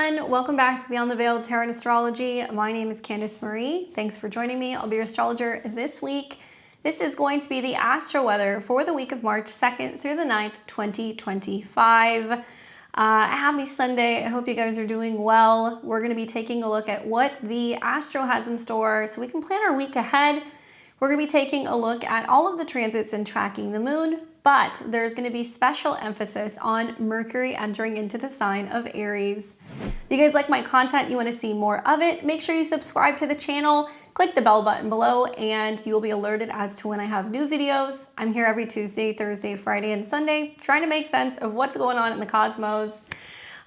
everyone, welcome back to Beyond the Veil Tarot and Astrology. My name is Candice Marie. Thanks for joining me. I'll be your astrologer this week. This is going to be the astro weather for the week of March 2nd through the 9th, 2025. Happy Sunday. I hope you guys are doing well. We're going to be taking a look at what the astro has in store so we can plan our week ahead. We're going to be taking a look at all of the transits and tracking the moon, but there's going to be special emphasis on Mercury entering into the sign of Aries. If you guys like my content, you want to see more of it, make sure you subscribe to the channel, click the bell button below, and you'll be alerted as to when I have new videos. I'm here every Tuesday, Thursday, Friday, and Sunday, trying to make sense of what's going on in the cosmos.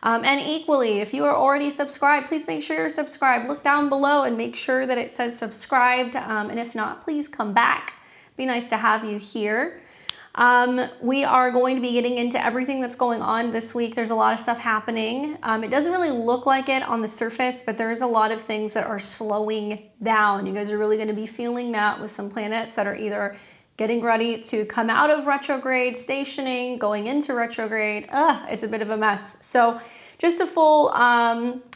And equally, if you are already subscribed, please make sure you're subscribed. Look down below and make sure that it says subscribed. And if not, please come back. Be nice to have you here. We are going to be getting into everything that's going on this week. There's a lot of stuff happening. It doesn't really look like it on the surface, but there is a lot of things that are slowing down. You guys are really going to be feeling that with some planets that are either getting ready to come out of retrograde, stationing, going into retrograde. It's a bit of a mess. So just a full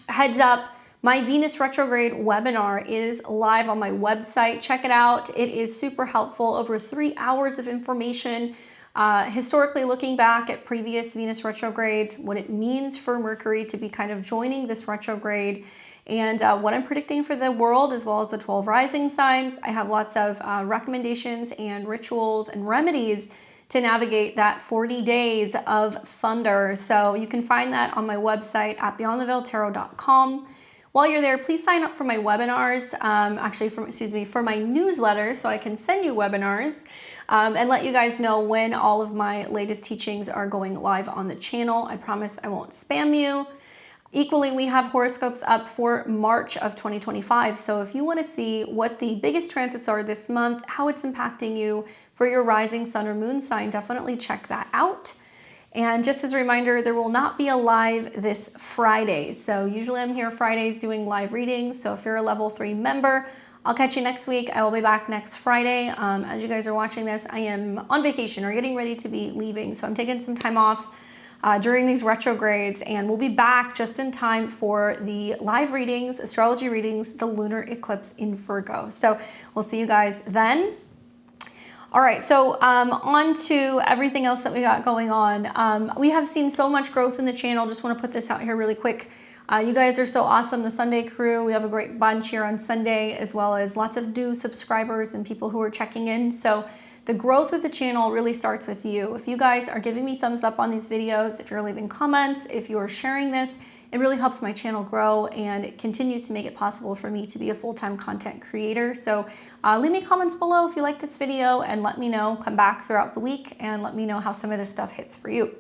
heads up, my Venus retrograde webinar is live on my website. Check it out. It is super helpful. Over 3 hours of information, historically looking back at previous Venus retrogrades, what it means for Mercury to be kind of joining this retrograde, and what I'm predicting for the world, as well as the 12 rising signs. I have lots of recommendations and rituals and remedies to navigate that 40 days of thunder. So you can find that on my website at beyondtheveiltarot.com. While you're there, please sign up for my webinars, for my newsletter, so I can send you webinars and let you guys know when all of my latest teachings are going live on the channel. I promise I won't spam you. Equally, we have horoscopes up for March of 2025. So if you want to see what the biggest transits are this month, how it's impacting you for your rising sun or moon sign, definitely check that out. And just as a reminder, there will not be a live this Friday. So usually I'm here Fridays doing live readings. So if you're a level 3 member, I'll catch you next week. I will be back next Friday. As you guys are watching this, I am on vacation or getting ready to be leaving. So I'm taking some time off during these retrogrades, and we'll be back just in time for the live readings, astrology readings, the lunar eclipse in Virgo. So we'll see you guys then. All right, so on to everything else that we got going on. We have seen so much growth in the channel. Just want to put this out here really quick. You guys are so awesome, the Sunday crew. We have a great bunch here on Sunday, as well as lots of new subscribers and people who are checking in. So the growth with the channel really starts with you. If you guys are giving me thumbs up on these videos, if you're leaving comments, if you're sharing this, it really helps my channel grow, and it continues to make it possible for me to be a full-time content creator. So leave me comments below if you like this video, and let me know. Come back throughout the week and let me know how some of this stuff hits for you.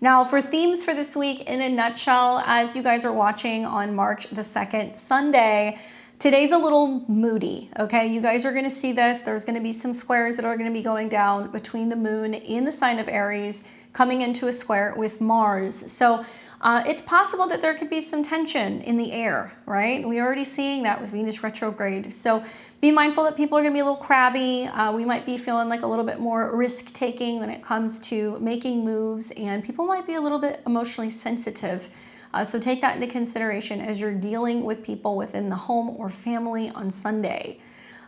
Now, for themes for this week, in a nutshell, as you guys are watching on March the 2nd, Sunday, today's a little moody, okay? You guys are gonna see this. There's gonna be some squares that are gonna be going down between the moon in the sign of Aries, coming into a square with Mars. So it's possible that there could be some tension in the air, right? We're already seeing that with Venus retrograde. So be mindful that people are gonna be a little crabby. We might be feeling like a little bit more risk-taking when it comes to making moves, and people might be a little bit emotionally sensitive. So take that into consideration as you're dealing with people within the home or family on Sunday.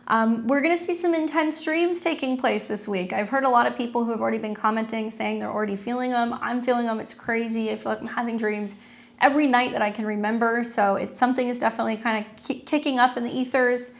We're gonna see some intense dreams taking place this week. I've heard a lot of people who have already been commenting saying they're already feeling them. I'm feeling them. It's crazy. I feel like I'm having dreams every night that I can remember. So something is definitely kind of kicking up in the ethers.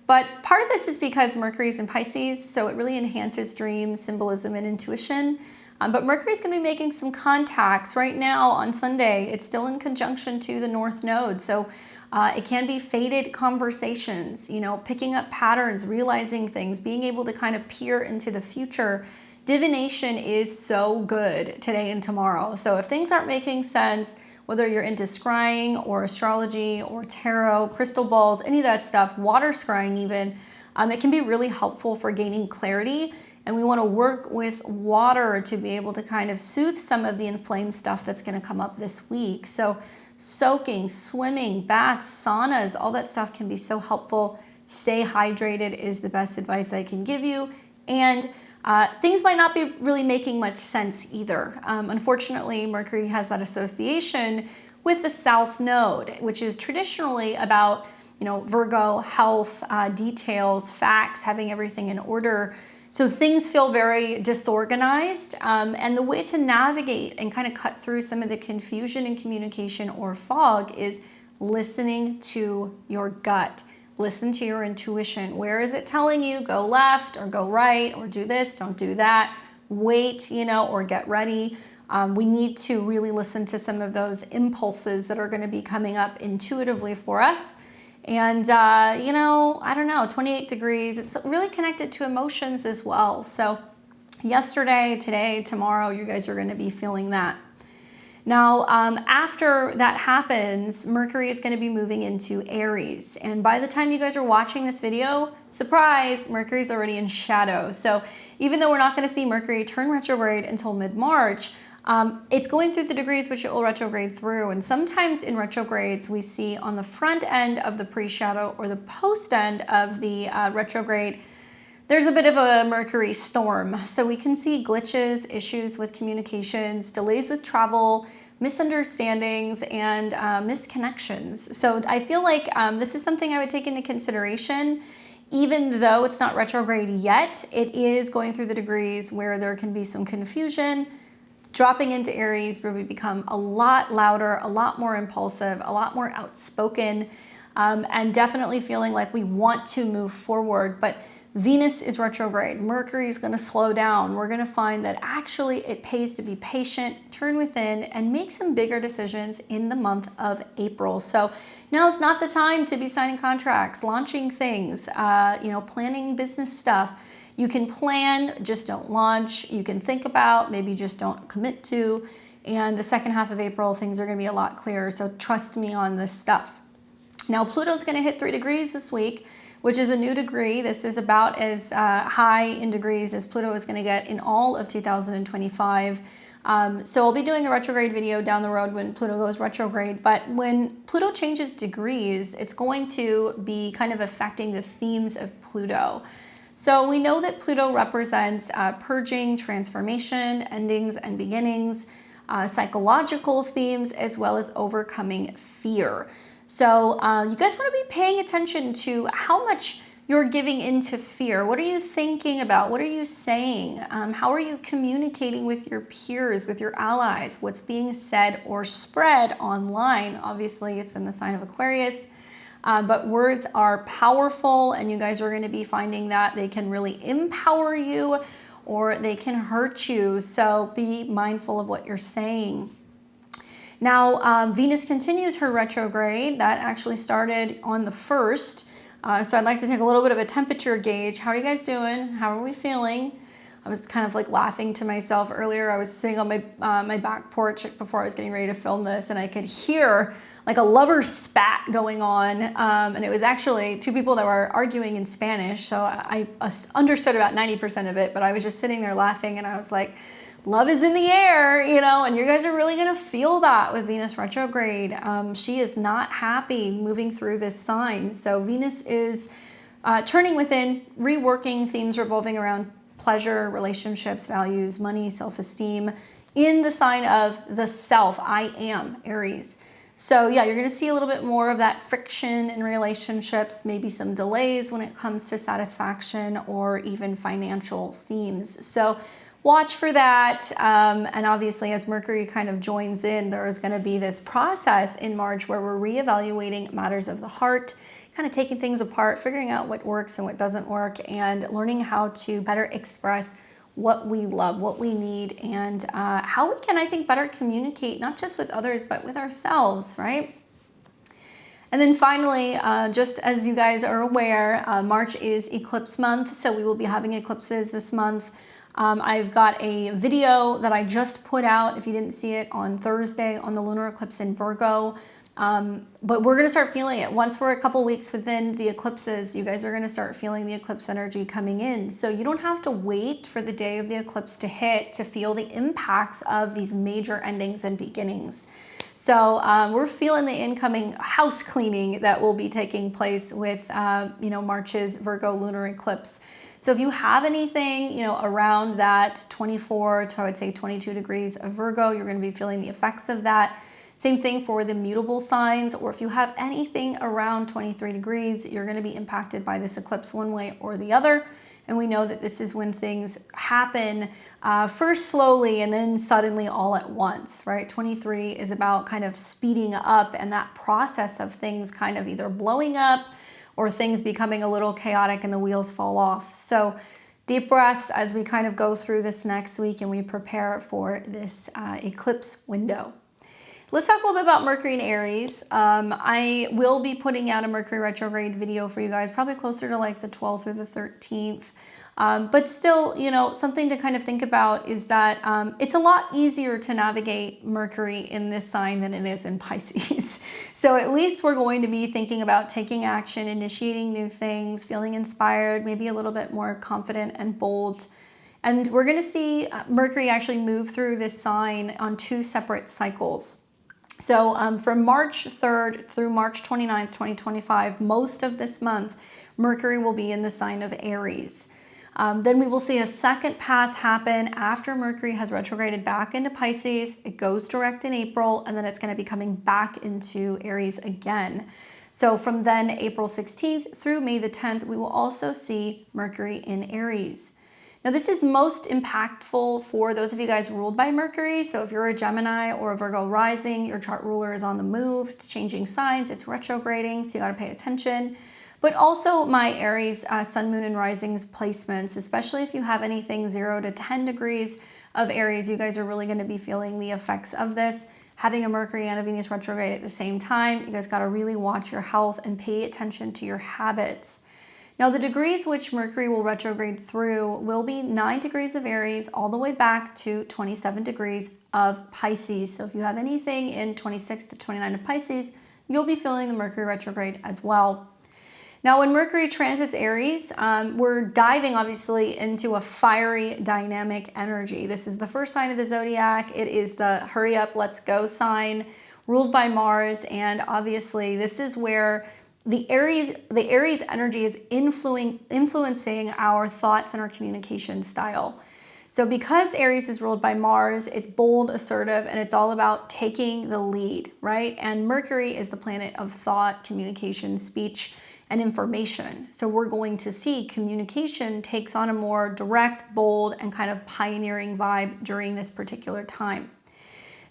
But part of this is because Mercury's in Pisces, so it really enhances dreams, symbolism, and intuition. But Mercury's going to be making some contacts right now on Sunday. It's still in conjunction to the North Node. So it can be fated conversations, you know, picking up patterns, realizing things, being able to kind of peer into the future. Divination is so good today and tomorrow. So if things aren't making sense, whether you're into scrying or astrology or tarot, crystal balls, any of that stuff, water scrying even, it can be really helpful for gaining clarity. And we want to work with water to be able to kind of soothe some of the inflamed stuff that's going to come up this week. So soaking, swimming, baths, saunas, all that stuff can be so helpful. Stay hydrated is the best advice I can give you. And things might not be really making much sense either. Unfortunately, Mercury has that association with the South Node, which is traditionally about, Virgo, health, details, facts, having everything in order. So things feel very disorganized. And the way to navigate and kind of cut through some of the confusion in communication or fog is listening to your gut. Listen to your intuition. Where is it telling you go left or go right or do this, don't do that, wait, or get ready. We need to really listen to some of those impulses that are going to be coming up intuitively for us. And, I don't know, 28 degrees, it's really connected to emotions as well. So yesterday, today, tomorrow, you guys are going to be feeling that. Now, after that happens, Mercury is going to be moving into Aries. And by the time you guys are watching this video, surprise, Mercury's already in shadow. So even though we're not going to see Mercury turn retrograde until mid-March, it's going through the degrees which it will retrograde through. And sometimes in retrogrades, we see on the front end of the pre-shadow or the post end of the retrograde, there's a bit of a Mercury storm. So we can see glitches, issues with communications, delays with travel, misunderstandings, and misconnections. So I feel like this is something I would take into consideration. Even though it's not retrograde yet, it is going through the degrees where there can be some confusion. Dropping into Aries where we become a lot louder, a lot more impulsive, a lot more outspoken, and definitely feeling like we want to move forward. But Venus is retrograde. Mercury is going to slow down. We're going to find that actually it pays to be patient, turn within, and make some bigger decisions in the month of April. So now is not the time to be signing contracts, launching things, planning business stuff. You can plan, just don't launch. You can think about, maybe just don't commit to. And the second half of April, things are going to be a lot clearer. So trust me on this stuff. Now, Pluto's going to hit 3 degrees this week, which is a new degree. This is about as high in degrees as Pluto is going to get in all of 2025. So I'll be doing a retrograde video down the road when Pluto goes retrograde. But when Pluto changes degrees, it's going to be kind of affecting the themes of Pluto. So we know that Pluto represents purging, transformation, endings and beginnings, psychological themes, as well as overcoming fear. So you guys want to be paying attention to how much you're giving into fear. What are you thinking about? What are you saying? How are you communicating with your peers, with your allies? What's being said or spread online? Obviously, it's in the sign of Aquarius. But words are powerful, and you guys are going to be finding that they can really empower you or they can hurt you. So be mindful of what you're saying. Now, Venus continues her retrograde. That actually started on the 1st. So I'd like to take a little bit of a temperature gauge. How are you guys doing? How are we feeling? I was kind of like laughing to myself earlier. I was sitting on my back porch before I was getting ready to film this, and I could hear like a lover's spat going on. And it was actually 2 people that were arguing in Spanish. So I understood about 90% of it, but I was just sitting there laughing, and I was like, love is in the air, and you guys are really going to feel that with Venus retrograde. She is not happy moving through this sign. So Venus is turning within, reworking themes revolving around pleasure, relationships, values, money, self-esteem in the sign of the self. I am Aries. So yeah, you're going to see a little bit more of that friction in relationships, maybe some delays when it comes to satisfaction or even financial themes. So watch for that. And obviously, as Mercury kind of joins in, there is going to be this process in March where we're reevaluating matters of the heart, kind of taking things apart, figuring out what works and what doesn't work, and learning how to better express what we love, what we need, and how we can, I think, better communicate, not just with others, but with ourselves, right? And then finally, just as you guys are aware, March is eclipse month, so we will be having eclipses this month. I've got a video that I just put out, if you didn't see it, on Thursday on the lunar eclipse in Virgo. But we're going to start feeling it. Once we're a couple weeks within the eclipses, you guys are going to start feeling the eclipse energy coming in. So you don't have to wait for the day of the eclipse to hit to feel the impacts of these major endings and beginnings. So we're feeling the incoming house cleaning that will be taking place with, March's Virgo lunar eclipse. So if you have anything, around that 24 to, I would say, 22 degrees of Virgo, you're going to be feeling the effects of that. Same thing for the mutable signs, or if you have anything around 23 degrees, you're going to be impacted by this eclipse one way or the other. And we know that this is when things happen first slowly and then suddenly all at once, right? 23 is about kind of speeding up and that process of things kind of either blowing up or things becoming a little chaotic and the wheels fall off. So deep breaths as we kind of go through this next week and we prepare for this eclipse window. Let's talk a little bit about Mercury and Aries. I will be putting out a Mercury retrograde video for you guys, probably closer to like the 12th or the 13th. But still, you know, something to kind of think about is that it's a lot easier to navigate Mercury in this sign than it is in Pisces. So at least we're going to be thinking about taking action, initiating new things, feeling inspired, maybe a little bit more confident and bold. And we're going to see Mercury actually move through this sign on 2 separate cycles. So from March 3rd through March 29th, 2025, most of this month, Mercury will be in the sign of Aries. Then we will see a second pass happen after Mercury has retrograded back into Pisces. It goes direct in April, and then it's going to be coming back into Aries again. So from then April 16th through May the 10th, we will also see Mercury in Aries. Now this is most impactful for those of you guys ruled by Mercury. So if you're a Gemini or a Virgo rising, your chart ruler is on the move, it's changing signs, it's retrograding, so you gotta pay attention. But also my Aries sun, moon, and risings placements, especially if you have anything 0 to 10 degrees of Aries, you guys are really gonna be feeling the effects of this. Having a Mercury and a Venus retrograde at the same time, you guys gotta really watch your health and pay attention to your habits. Now the degrees which Mercury will retrograde through will be 9 degrees of Aries all the way back to 27 degrees of Pisces. So if you have anything in 26 to 29 of Pisces, you'll be feeling the Mercury retrograde as well. Now when Mercury transits Aries, we're diving obviously into a fiery dynamic energy. This is the first sign of the zodiac. It is the hurry up, let's go sign, ruled by Mars. And obviously this is where the Aries energy is influencing our thoughts and our communication style. So because Aries is ruled by Mars, it's bold, assertive, and it's all about taking the lead, right? And Mercury is the planet of thought, communication, speech, and information. So we're going to see communication takes on a more direct, bold, and kind of pioneering vibe during this particular time.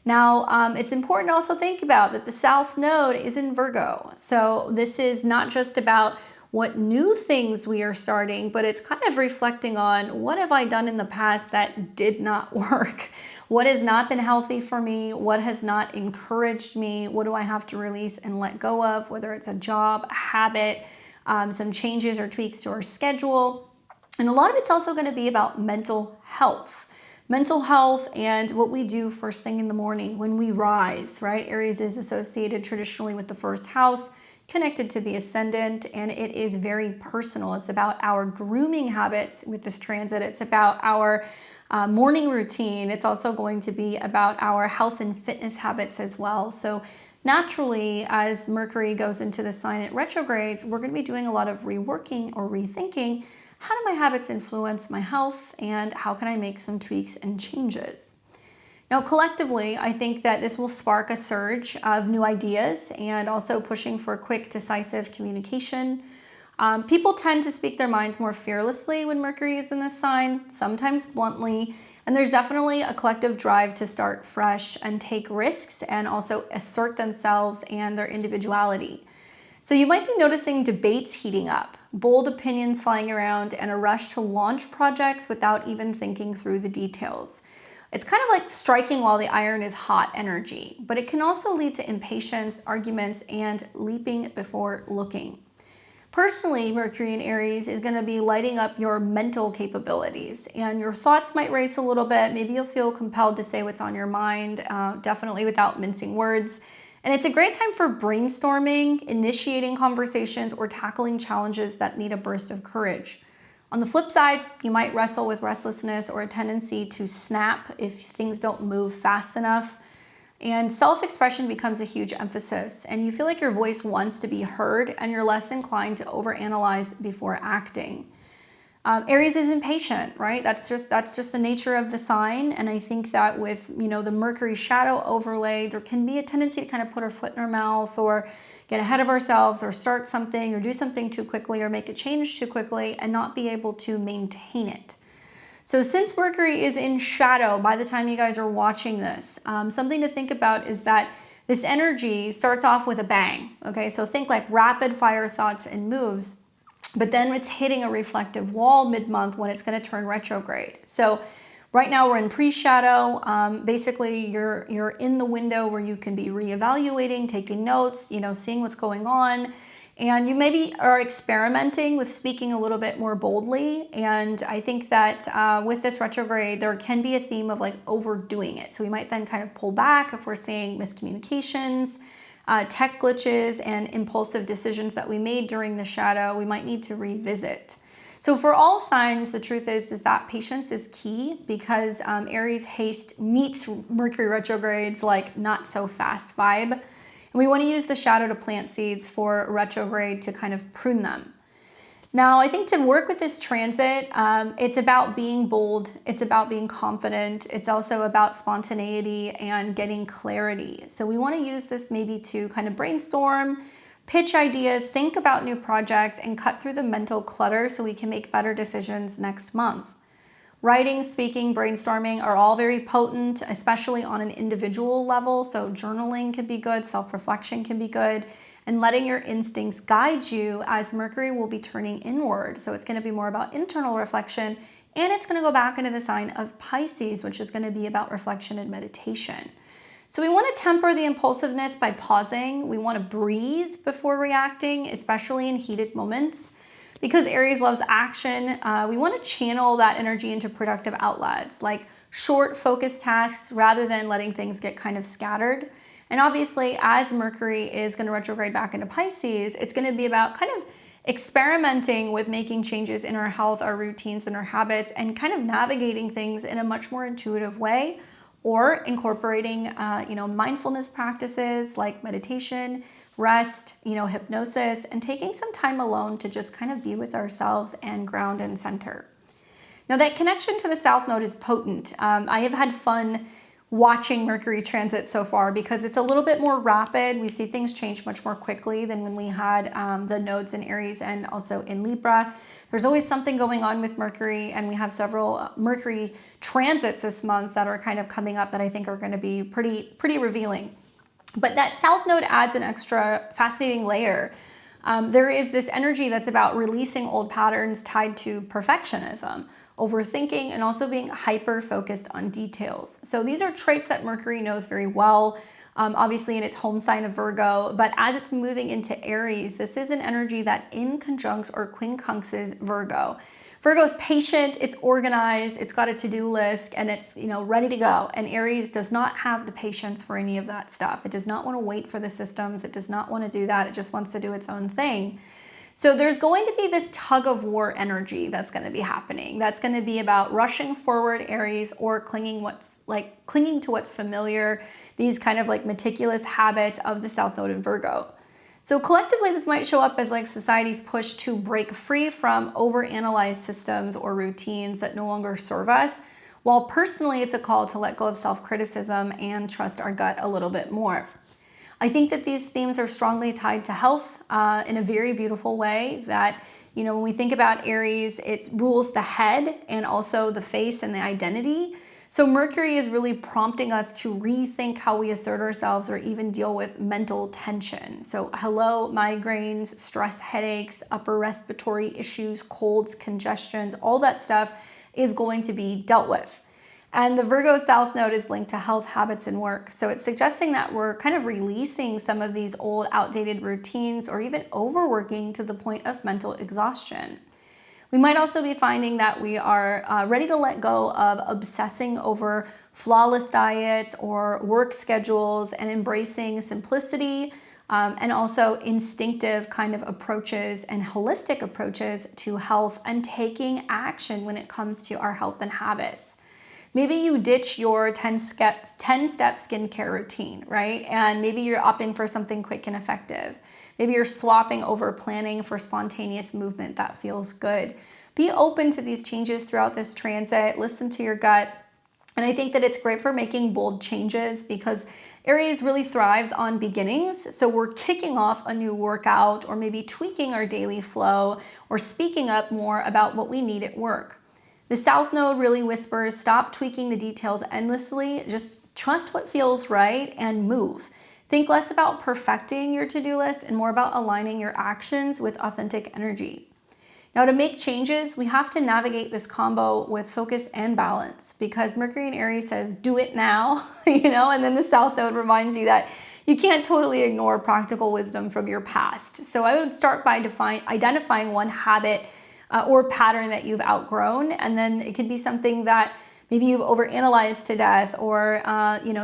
Now, it's important to also think about that the South Node is in Virgo. So this is not just about what new things we are starting, but it's kind of reflecting on what have I done in the past that did not work? What has not been healthy for me? What has not encouraged me? What do I have to release and let go of? Whether it's a job, a habit, some changes or tweaks to our schedule. And a lot of it's also going to be about mental health. Mental health and what we do first thing in the morning when we rise, right? Aries is associated traditionally with the first house, connected to the ascendant, and it is very personal. It's about our grooming habits with this transit. It's about our morning routine. It's also going to be about our health and fitness habits as well. So naturally, as Mercury goes into the sign it retrogrades, we're going to be doing a lot of reworking or rethinking. How do my habits influence my health, and how can I make some tweaks and changes? Now, collectively, I think that this will spark a surge of new ideas and also pushing for quick, decisive communication. People tend to speak their minds more fearlessly when Mercury is in this sign, sometimes bluntly, and there's definitely a collective drive to start fresh and take risks and also assert themselves and their individuality. So you might be noticing debates heating up, bold opinions flying around, and a rush to launch projects without even thinking through the details. It's kind of like striking while the iron is hot energy, but it can also lead to impatience, arguments, and leaping before looking. Personally, Mercury in Aries is going to be lighting up your mental capabilities, and your thoughts might race a little bit. Maybe you'll feel compelled to say what's on your mind, definitely without mincing words. And it's a great time for brainstorming, initiating conversations, or tackling challenges that need a burst of courage. On the flip side, you might wrestle with restlessness or a tendency to snap if things don't move fast enough. And self-expression becomes a huge emphasis, and you feel like your voice wants to be heard, and you're less inclined to overanalyze before acting. Aries is impatient, right? That's just the nature of the sign. And I think that with, the Mercury shadow overlay, there can be a tendency to kind of put our foot in our mouth or get ahead of ourselves or start something or do something too quickly or make a change too quickly and not be able to maintain it. So since Mercury is in shadow by the time you guys are watching this, something to think about is that this energy starts off with a bang, okay? So think like rapid fire thoughts and moves, but then it's hitting a reflective wall mid-month when it's going to turn retrograde. So right now we're in pre-shadow. Basically, you're in the window where you can be reevaluating, taking notes, seeing what's going on. And you maybe are experimenting with speaking a little bit more boldly. And I think that with this retrograde, there can be a theme of like overdoing it. So we might then kind of pull back if we're seeing miscommunications, tech glitches, and impulsive decisions that we made during the shadow. We might need to revisit. So for all signs, the truth is that patience is key because Aries haste meets Mercury retrogrades like not so fast vibe. And we want to use the shadow to plant seeds for retrograde to kind of prune them. Now, I think to work with this transit, it's about being bold. It's about being confident. It's also about spontaneity and getting clarity. So we want to use this maybe to kind of brainstorm, pitch ideas, think about new projects, and cut through the mental clutter so we can make better decisions next month. Writing, speaking, brainstorming are all very potent, especially on an individual level. So journaling can be good, self-reflection can be good, and letting your instincts guide you as Mercury will be turning inward. So it's going to be more about internal reflection, and it's going to go back into the sign of Pisces, which is going to be about reflection and meditation. So we want to temper the impulsiveness by pausing. We want to breathe before reacting, especially in heated moments. Because Aries loves action, we want to channel that energy into productive outlets, like short, focused tasks rather than letting things get kind of scattered. And obviously, as Mercury is going to retrograde back into Pisces, it's going to be about kind of experimenting with making changes in our health, our routines, and our habits, and kind of navigating things in a much more intuitive way, or incorporating, mindfulness practices like meditation, rest, hypnosis, and taking some time alone to just kind of be with ourselves and ground and center. Now that connection to the South Node is potent. I have had fun watching Mercury transit so far because it's a little bit more rapid. We see things change much more quickly than when we had the nodes in Aries and also in Libra. There's always something going on with Mercury, and we have several Mercury transits this month that are kind of coming up that I think are going to be pretty revealing. But that South Node adds an extra fascinating layer. There is this energy that's about releasing old patterns tied to perfectionism, overthinking, and also being hyper-focused on details. So these are traits that Mercury knows very well, obviously in its home sign of Virgo, but as it's moving into Aries, this is an energy that inconjuncts or quincunxes Virgo. Virgo's patient, it's organized, it's got a to-do list, and it's ready to go. And Aries does not have the patience for any of that stuff. It does not want to wait for the systems. It does not want to do that. It just wants to do its own thing. So there's going to be this tug of war energy that's going to be happening. That's going to be about rushing forward, Aries, or clinging to what's familiar, these kind of like meticulous habits of the South Node in Virgo. So collectively, this might show up as like society's push to break free from overanalyzed systems or routines that no longer serve us, while personally it's a call to let go of self-criticism and trust our gut a little bit more. I think that these themes are strongly tied to health in a very beautiful way that, when we think about Aries, it rules the head and also the face and the identity. So Mercury is really prompting us to rethink how we assert ourselves or even deal with mental tension. So hello, migraines, stress, headaches, upper respiratory issues, colds, congestions, all that stuff is going to be dealt with. And the Virgo South Node is linked to health, habits, and work. So it's suggesting that we're kind of releasing some of these old, outdated routines or even overworking to the point of mental exhaustion. We might also be finding that we are ready to let go of obsessing over flawless diets or work schedules and embracing simplicity and also instinctive kind of approaches and holistic approaches to health and taking action when it comes to our health and habits. Maybe you ditch your 10-step skincare routine, right? And maybe you're opting for something quick and effective. Maybe you're swapping over planning for spontaneous movement that feels good. be open to these changes throughout this transit. Listen to your gut. And I think that it's great for making bold changes because Aries really thrives on beginnings. So we're kicking off a new workout or maybe tweaking our daily flow or speaking up more about what we need at work. The South Node really whispers, stop tweaking the details endlessly, just trust what feels right and move. Think less about perfecting your to-do list and more about aligning your actions with authentic energy. Now, to make changes, we have to navigate this combo with focus and balance because Mercury in Aries says, do it now, and then the South Node reminds you that you can't totally ignore practical wisdom from your past. So I would start by identifying one habit or pattern that you've outgrown, and then it could be something that maybe you've overanalyzed to death or,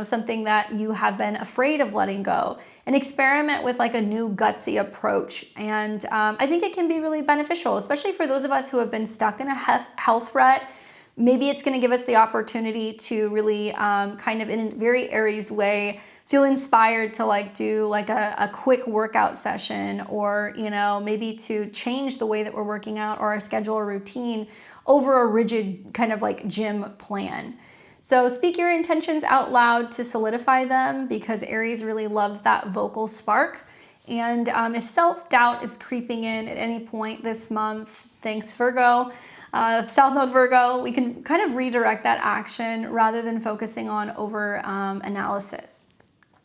something that you have been afraid of letting go, and experiment with like a new gutsy approach. And I think it can be really beneficial, especially for those of us who have been stuck in a health rut. Maybe it's going to give us the opportunity to really kind of in a very Aries way, feel inspired to like do like a quick workout session or, maybe to change the way that we're working out or our schedule or routine over a rigid kind of like gym plan. So speak your intentions out loud to solidify them because Aries really loves that vocal spark. And if self-doubt is creeping in at any point this month, thanks Virgo, South Node Virgo, we can kind of redirect that action rather than focusing on over analysis.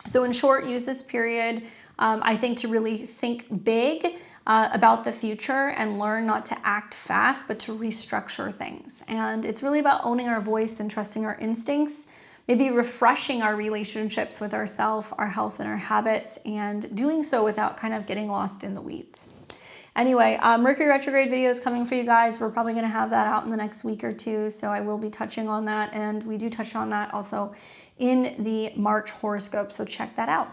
So in short, use this period, I think, to really think big about the future and learn not to act fast, but to restructure things. And it's really about owning our voice and trusting our instincts, maybe refreshing our relationships with ourselves, our health, and our habits, and doing so without kind of getting lost in the weeds. Anyway, Mercury retrograde video is coming for you guys. We're probably going to have that out in the next week or two, so I will be touching on that, and we do touch on that also in the March horoscope, so check that out.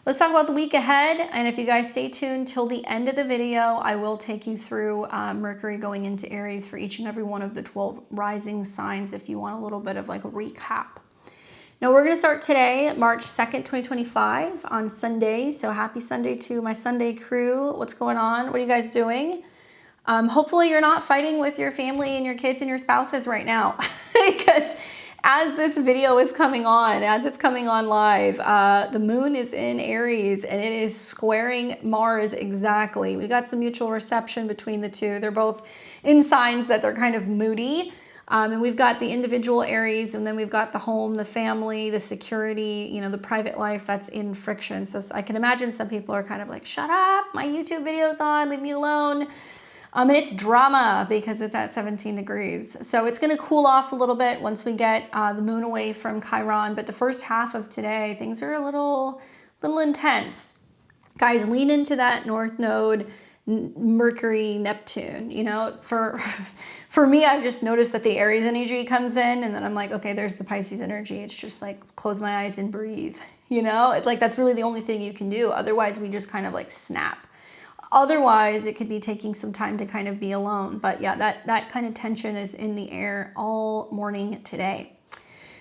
Let's talk about the week ahead, and if you guys stay tuned till the end of the video, I will take you through Mercury going into Aries for each and every one of the 12 rising signs if you want a little bit of like a recap. Now we're going to start today, March 2nd, 2025 on Sunday. So happy Sunday to my Sunday crew. What's going on? What are you guys doing? Hopefully you're not fighting with your family and your kids and your spouses right now because as this video is coming on, as it's coming on live, the moon is in Aries and it is squaring Mars exactly. We got some mutual reception between the two. They're both in signs that they're kind of moody. And we've got the individual Aries, and then we've got the home, the family, the security, the private life that's in friction. So I can imagine some people are kind of like, shut up, my YouTube video's on, leave me alone. And it's drama because it's at 17 degrees. So it's going to cool off a little bit once we get the moon away from Chiron. But the first half of today, things are a little intense. Guys, lean into that North Node, Mercury, Neptune. For me, I've just noticed that the Aries energy comes in and then I'm like, okay, there's the Pisces energy. It's just like close my eyes and breathe. It's like that's really the only thing you can do. Otherwise, we just kind of like snap. Otherwise, it could be taking some time to kind of be alone. But yeah, that kind of tension is in the air all morning today.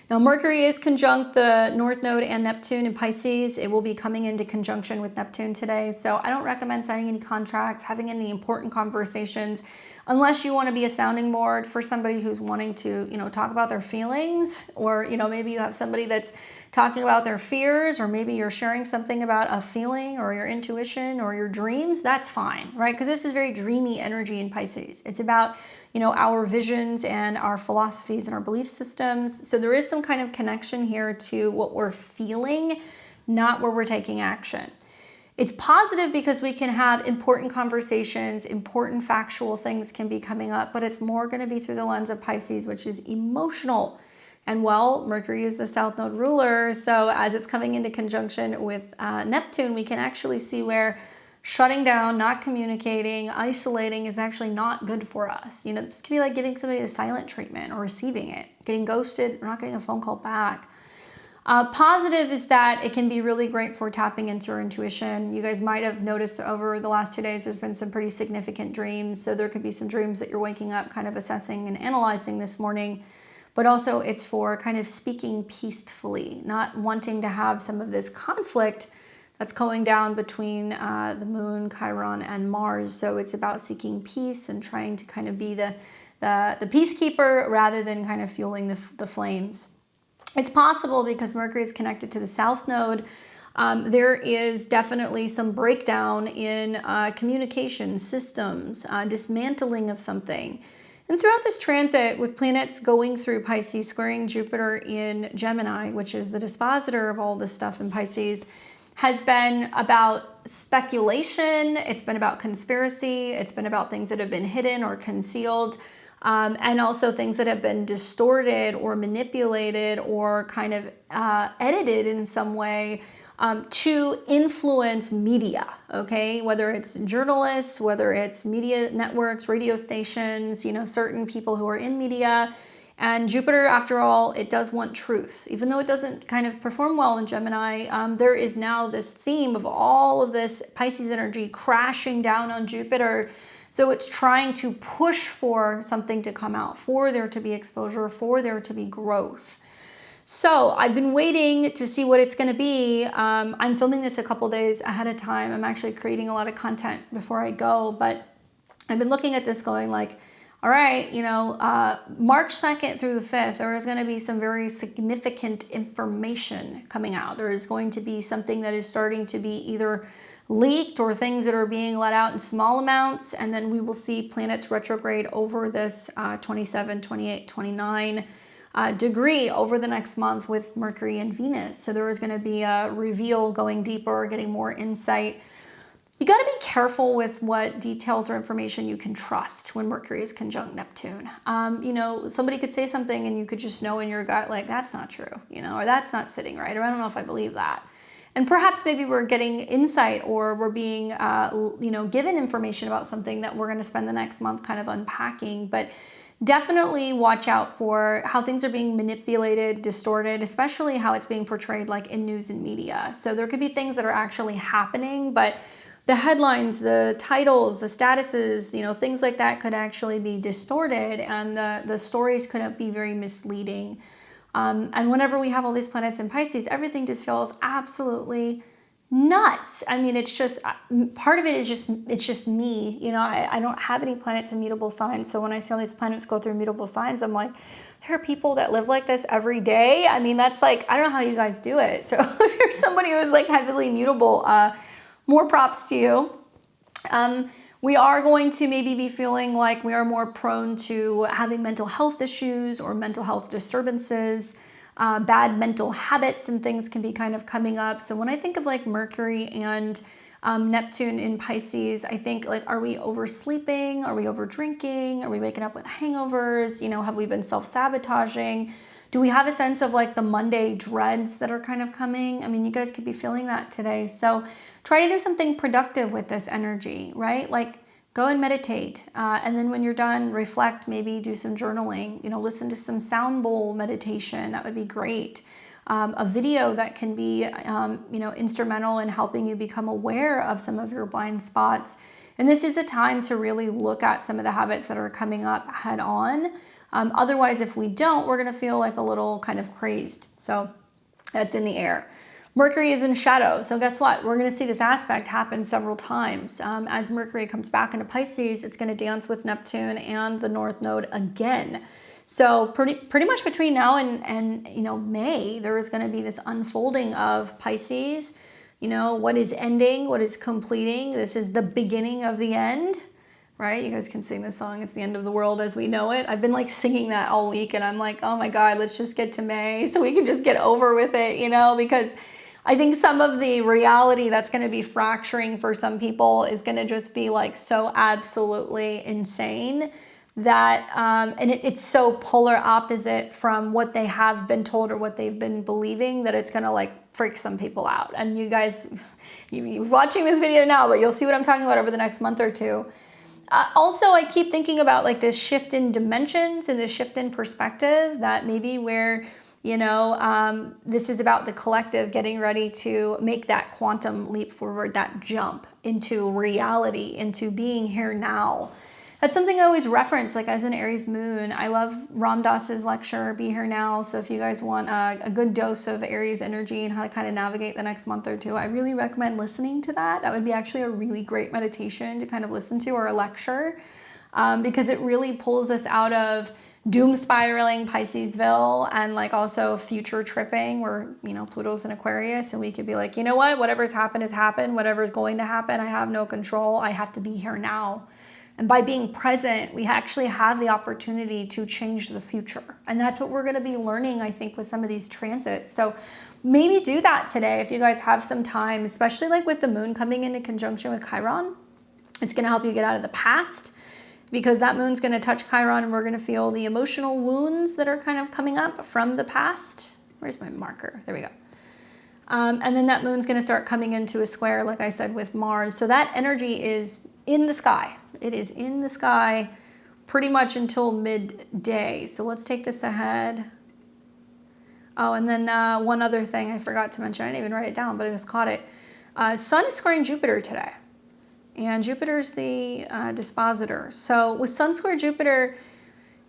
Now, Mercury is conjunct the North Node and Neptune in Pisces. It will be coming into conjunction with Neptune today. So I don't recommend signing any contracts, having any important conversations, unless you want to be a sounding board for somebody who's wanting to, talk about their feelings, or, maybe you have somebody that's talking about their fears, or maybe you're sharing something about a feeling or your intuition or your dreams. That's fine, right? Because this is very dreamy energy in Pisces. It's about our visions and our philosophies and our belief systems. So there is some kind of connection here to what we're feeling, not where we're taking action. It's positive because we can have important conversations, important factual things can be coming up, but it's more going to be through the lens of Pisces, which is emotional. And Mercury is the South Node ruler. So as it's coming into conjunction with Neptune, we can actually see where shutting down, not communicating, isolating is actually not good for us. This could be like giving somebody the silent treatment or receiving it, getting ghosted, or not getting a phone call back. Positive is that it can be really great for tapping into our intuition. You guys might have noticed over the last 2 days, there's been some pretty significant dreams. So there could be some dreams that you're waking up kind of assessing and analyzing this morning. But also it's for kind of speaking peacefully, not wanting to have some of this conflict that's going down between the moon, Chiron, and Mars. So it's about seeking peace and trying to kind of be the peacekeeper rather than kind of fueling the flames. It's possible because Mercury is connected to the South Node. There is definitely some breakdown in communication systems, dismantling of something. And throughout this transit, with planets going through Pisces, squaring Jupiter in Gemini, which is the dispositor of all this stuff in Pisces, has been about speculation. It's been about conspiracy. It's been about things that have been hidden or concealed. And also things that have been distorted or manipulated or kind of edited in some way to influence media, okay? Whether it's journalists, whether it's media networks, radio stations, you know, certain people who are in media. And Jupiter, after all, it does want truth. Even though it doesn't kind of perform well in Gemini, there is now this theme of all of this Pisces energy crashing down on Jupiter. So it's trying to push for something to come out, for there to be exposure, for there to be growth. So I've been waiting to see what it's going to be. I'm filming this a couple days ahead of time. I'm actually creating a lot of content before I go, but I've been looking at this going like, all right, you know, March 2nd through the 5th, there is going to be some very significant information coming out. There is going to be something that is starting to be either leaked or things that are being let out in small amounts. And then we will see planets retrograde over this 27, 28, 29 degree over the next month with Mercury and Venus. So there is going to be a reveal, going deeper, getting more insight. You got to be careful with what details or information you can trust when Mercury is conjunct Neptune. You know, somebody could say something and you could just know in your gut, like, that's not true, you know, or that's not sitting right, or I don't know if I believe that. And perhaps maybe we're getting insight or we're being, you know, given information about something that we're going to spend the next month kind of unpacking. But definitely watch out for how things are being manipulated, distorted, especially how it's being portrayed like in news and media. So there could be things that are actually happening, but the headlines, the titles, the statuses, you know, things like that could actually be distorted, and the stories could be very misleading. And whenever we have all these planets in Pisces, everything just feels absolutely nuts. I mean, it's just, part of it is just, it's just me. You know, I don't have any planets in mutable signs. So when I see all these planets go through mutable signs, I'm like, there are people that live like this every day. I mean, that's like, I don't know how you guys do it. So if you're somebody who's like heavily mutable, more props to you. We are going to maybe be feeling like we are more prone to having mental health issues or mental health disturbances. Bad mental habits and things can be kind of coming up. So when I think of like Mercury and Neptune in Pisces, I think like, are we oversleeping? Are we over drinking? Are we waking up with hangovers? You know, have we been self-sabotaging? Do we have a sense of like the Monday dreads that are kind of coming? I mean, you guys could be feeling that today. So try to do something productive with this energy, right? Like go and meditate. And then when you're done, reflect, maybe do some journaling, you know, listen to some sound bowl meditation. That would be great. A video that can be, you know, instrumental in helping you become aware of some of your blind spots. And this is a time to really look at some of the habits that are coming up head on. Otherwise, if we don't, we're going to feel like a little kind of crazed. So that's in the air. Mercury is in shadow. So guess what? We're going to see this aspect happen several times. As Mercury comes back into Pisces, it's going to dance with Neptune and the North Node again. So pretty much between now and you know, May, there is going to be this unfolding of Pisces. You know, what is ending, what is completing. This is the beginning of the end. Right? You guys can sing this song, It's the End of the World as We Know It. I've been like singing that all week and I'm like, oh my God, let's just get to May so we can just get over with it, you know, because I think some of the reality that's going to be fracturing for some people is going to just be like so absolutely insane that, and it's so polar opposite from what they have been told or what they've been believing that it's going to like freak some people out. And you guys, you're watching this video now, but you'll see what I'm talking about over the next month or two. Also, I keep thinking about like this shift in dimensions and this shift in perspective that maybe where, you know, this is about the collective getting ready to make that quantum leap forward, that jump into reality, into being here now. That's something I always reference, like as an Aries moon. I love Ram Dass's lecture, Be Here Now. So if you guys want a good dose of Aries energy and how to kind of navigate the next month or two, I really recommend listening to that. That would be actually a really great meditation to kind of listen to, or a lecture, because it really pulls us out of doom spiraling Piscesville and like also future tripping where, you know, Pluto's in Aquarius, and we could be like, you know what, whatever's happened has happened. Whatever's going to happen, I have no control. I have to be here now. And by being present, we actually have the opportunity to change the future. And that's what we're going to be learning, I think, with some of these transits. So maybe do that today if you guys have some time, especially like with the moon coming into conjunction with Chiron. It's going to help you get out of the past, because that moon's going to touch Chiron and we're going to feel the emotional wounds that are kind of coming up from the past. Where's my marker? There we go. And then that moon's going to start coming into a square, like I said, with Mars. So that energy is in the sky. It is in the sky pretty much until midday. So let's take this ahead. Oh, and then one other thing I forgot to mention. I didn't even write it down, but I just caught it. Sun is squaring Jupiter today. And Jupiter's the dispositor. So with Sun square Jupiter,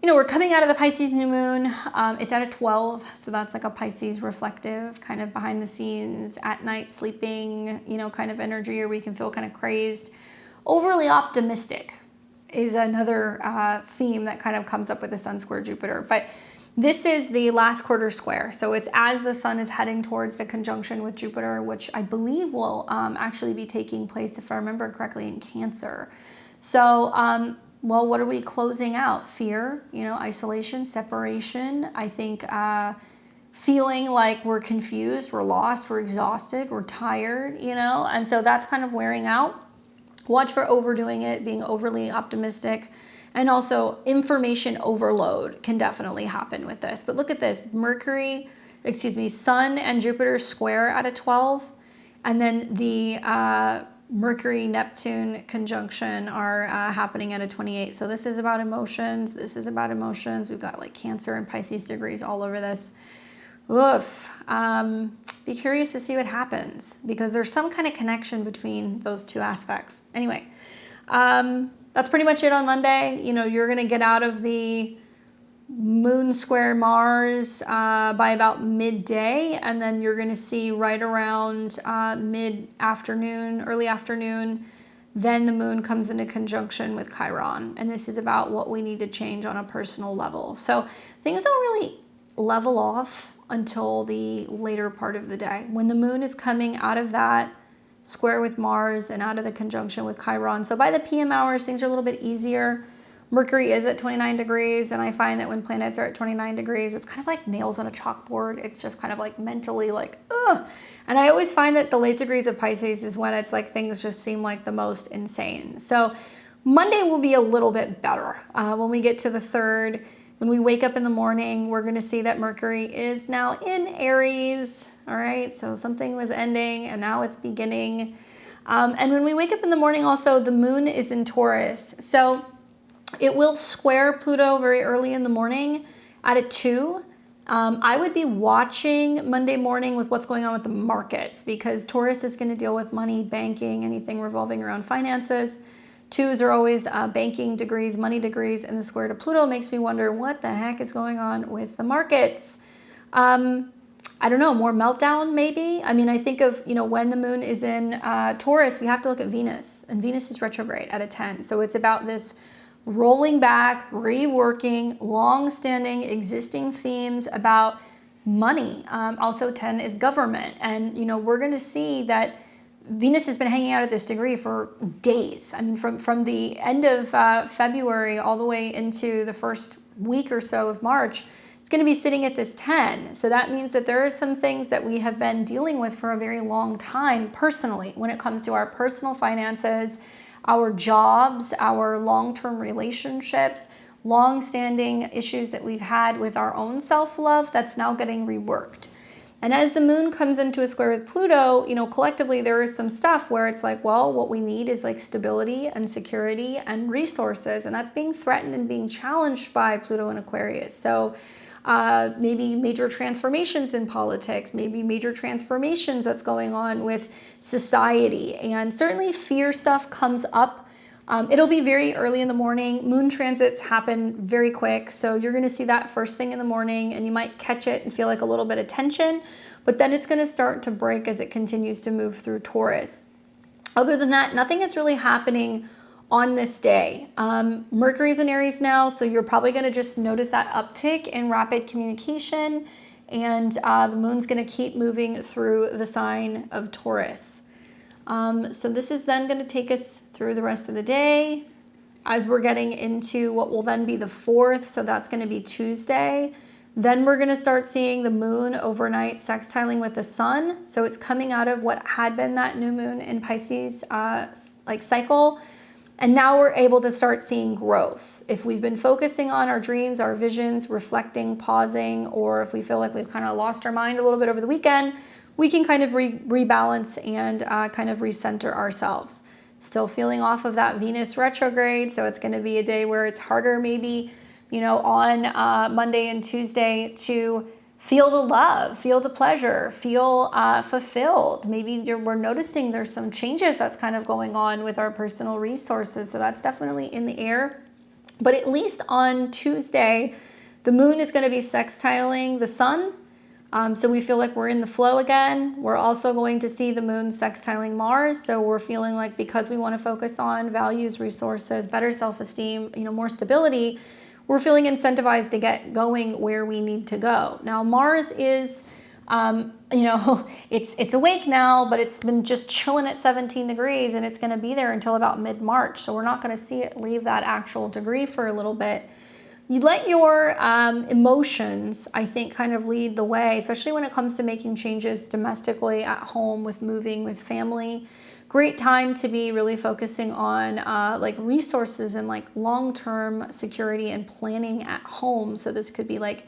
you know, we're coming out of the Pisces new moon. It's at a 12. So that's like a Pisces reflective, kind of behind the scenes, at night sleeping, you know, kind of energy, or we can feel kind of crazed. Overly optimistic is another theme that kind of comes up with the Sun square Jupiter. But this is the last quarter square. So it's as the Sun is heading towards the conjunction with Jupiter, which I believe will actually be taking place, if I remember correctly, in Cancer. So, well, what are we closing out? Fear, you know, isolation, separation. I think feeling like we're confused, we're lost, we're exhausted, we're tired, you know, and so that's kind of wearing out. Watch for overdoing it, being overly optimistic, and also information overload can definitely happen with this. But look at this, Sun and Jupiter square at a 12, and then the Mercury-Neptune conjunction are happening at a 28. So this is about emotions. This is about emotions. We've got like Cancer and Pisces degrees all over this. Oof. Be curious to see what happens, because there's some kind of connection between those two aspects. Anyway, that's pretty much it on Monday. You know, you're going to get out of the moon square Mars by about midday, and then you're going to see right around mid-afternoon, early afternoon, then the moon comes into conjunction with Chiron. And this is about what we need to change on a personal level. So things don't really level off until the later part of the day, when the moon is coming out of that square with Mars and out of the conjunction with Chiron. So by the PM hours, things are a little bit easier. Mercury is at 29 degrees, and I find that when planets are at 29 degrees, it's kind of like nails on a chalkboard. It's just kind of like mentally like, ugh. And I always find that the late degrees of Pisces is when it's like things just seem like the most insane. So Monday will be a little bit better. When we get to the 3rd, when we wake up in the morning, we're going to see that Mercury is now in Aries. All right, so something was ending and now it's beginning. And when we wake up in the morning also, the moon is in Taurus. So it will square Pluto very early in the morning at a 2. I would be watching Monday morning with what's going on with the markets, because Taurus is going to deal with money, banking, anything revolving around finances. 2s are always banking degrees, money degrees, and the square to Pluto makes me wonder what the heck is going on with the markets. I don't know, more meltdown maybe? I mean, I think of, you know, when the moon is in Taurus, we have to look at Venus, and Venus is retrograde at a 10. So it's about this rolling back, reworking, long-standing existing themes about money. Also 10 is government. And, you know, we're going to see that Venus has been hanging out at this degree for days. I mean, from the end of February all the way into the first week or so of March, it's going to be sitting at this 10. So that means that there are some things that we have been dealing with for a very long time personally when it comes to our personal finances, our jobs, our long-term relationships, long-standing issues that we've had with our own self-love that's now getting reworked. And as the moon comes into a square with Pluto, you know, collectively there is some stuff where it's like, well, what we need is like stability and security and resources, and that's being threatened and being challenged by Pluto and Aquarius. So maybe major transformations in politics, maybe major transformations that's going on with society, and certainly fear stuff comes up It'll be very early in the morning. Moon transits happen very quick, so you're going to see that first thing in the morning, and you might catch it and feel like a little bit of tension, but then it's going to start to break as it continues to move through Taurus. Other than that, nothing is really happening on this day. Mercury's in Aries now, so you're probably going to just notice that uptick in rapid communication, and the moon's going to keep moving through the sign of Taurus. So this is then going to take us through the rest of the day as we're getting into what will then be the 4th. So that's going to be Tuesday. Then we're going to start seeing the moon overnight sextiling with the sun. So it's coming out of what had been that new moon in Pisces cycle. And now we're able to start seeing growth. If we've been focusing on our dreams, our visions, reflecting, pausing, or if we feel like we've kind of lost our mind a little bit over the weekend, we can kind of rebalance and kind of recenter ourselves. Still feeling off of that Venus retrograde, so it's going to be a day where it's harder maybe, on Monday and Tuesday to feel the love, feel the pleasure, feel fulfilled. Maybe we're noticing there's some changes that's kind of going on with our personal resources, so that's definitely in the air. But at least on Tuesday, the moon is going to be sextiling the sun. So we feel like we're in the flow again. We're also going to see the moon sextiling Mars. So we're feeling like because we want to focus on values, resources, better self-esteem, more stability, we're feeling incentivized to get going where we need to go. Now, Mars is, it's awake now, but it's been just chilling at 17 degrees and it's going to be there until about mid-March. So we're not going to see it leave that actual degree for a little bit. You let your emotions, I think, kind of lead the way, especially when it comes to making changes domestically, at home, with moving, with family. Great time to be really focusing on resources and long-term security and planning at home. So this could be like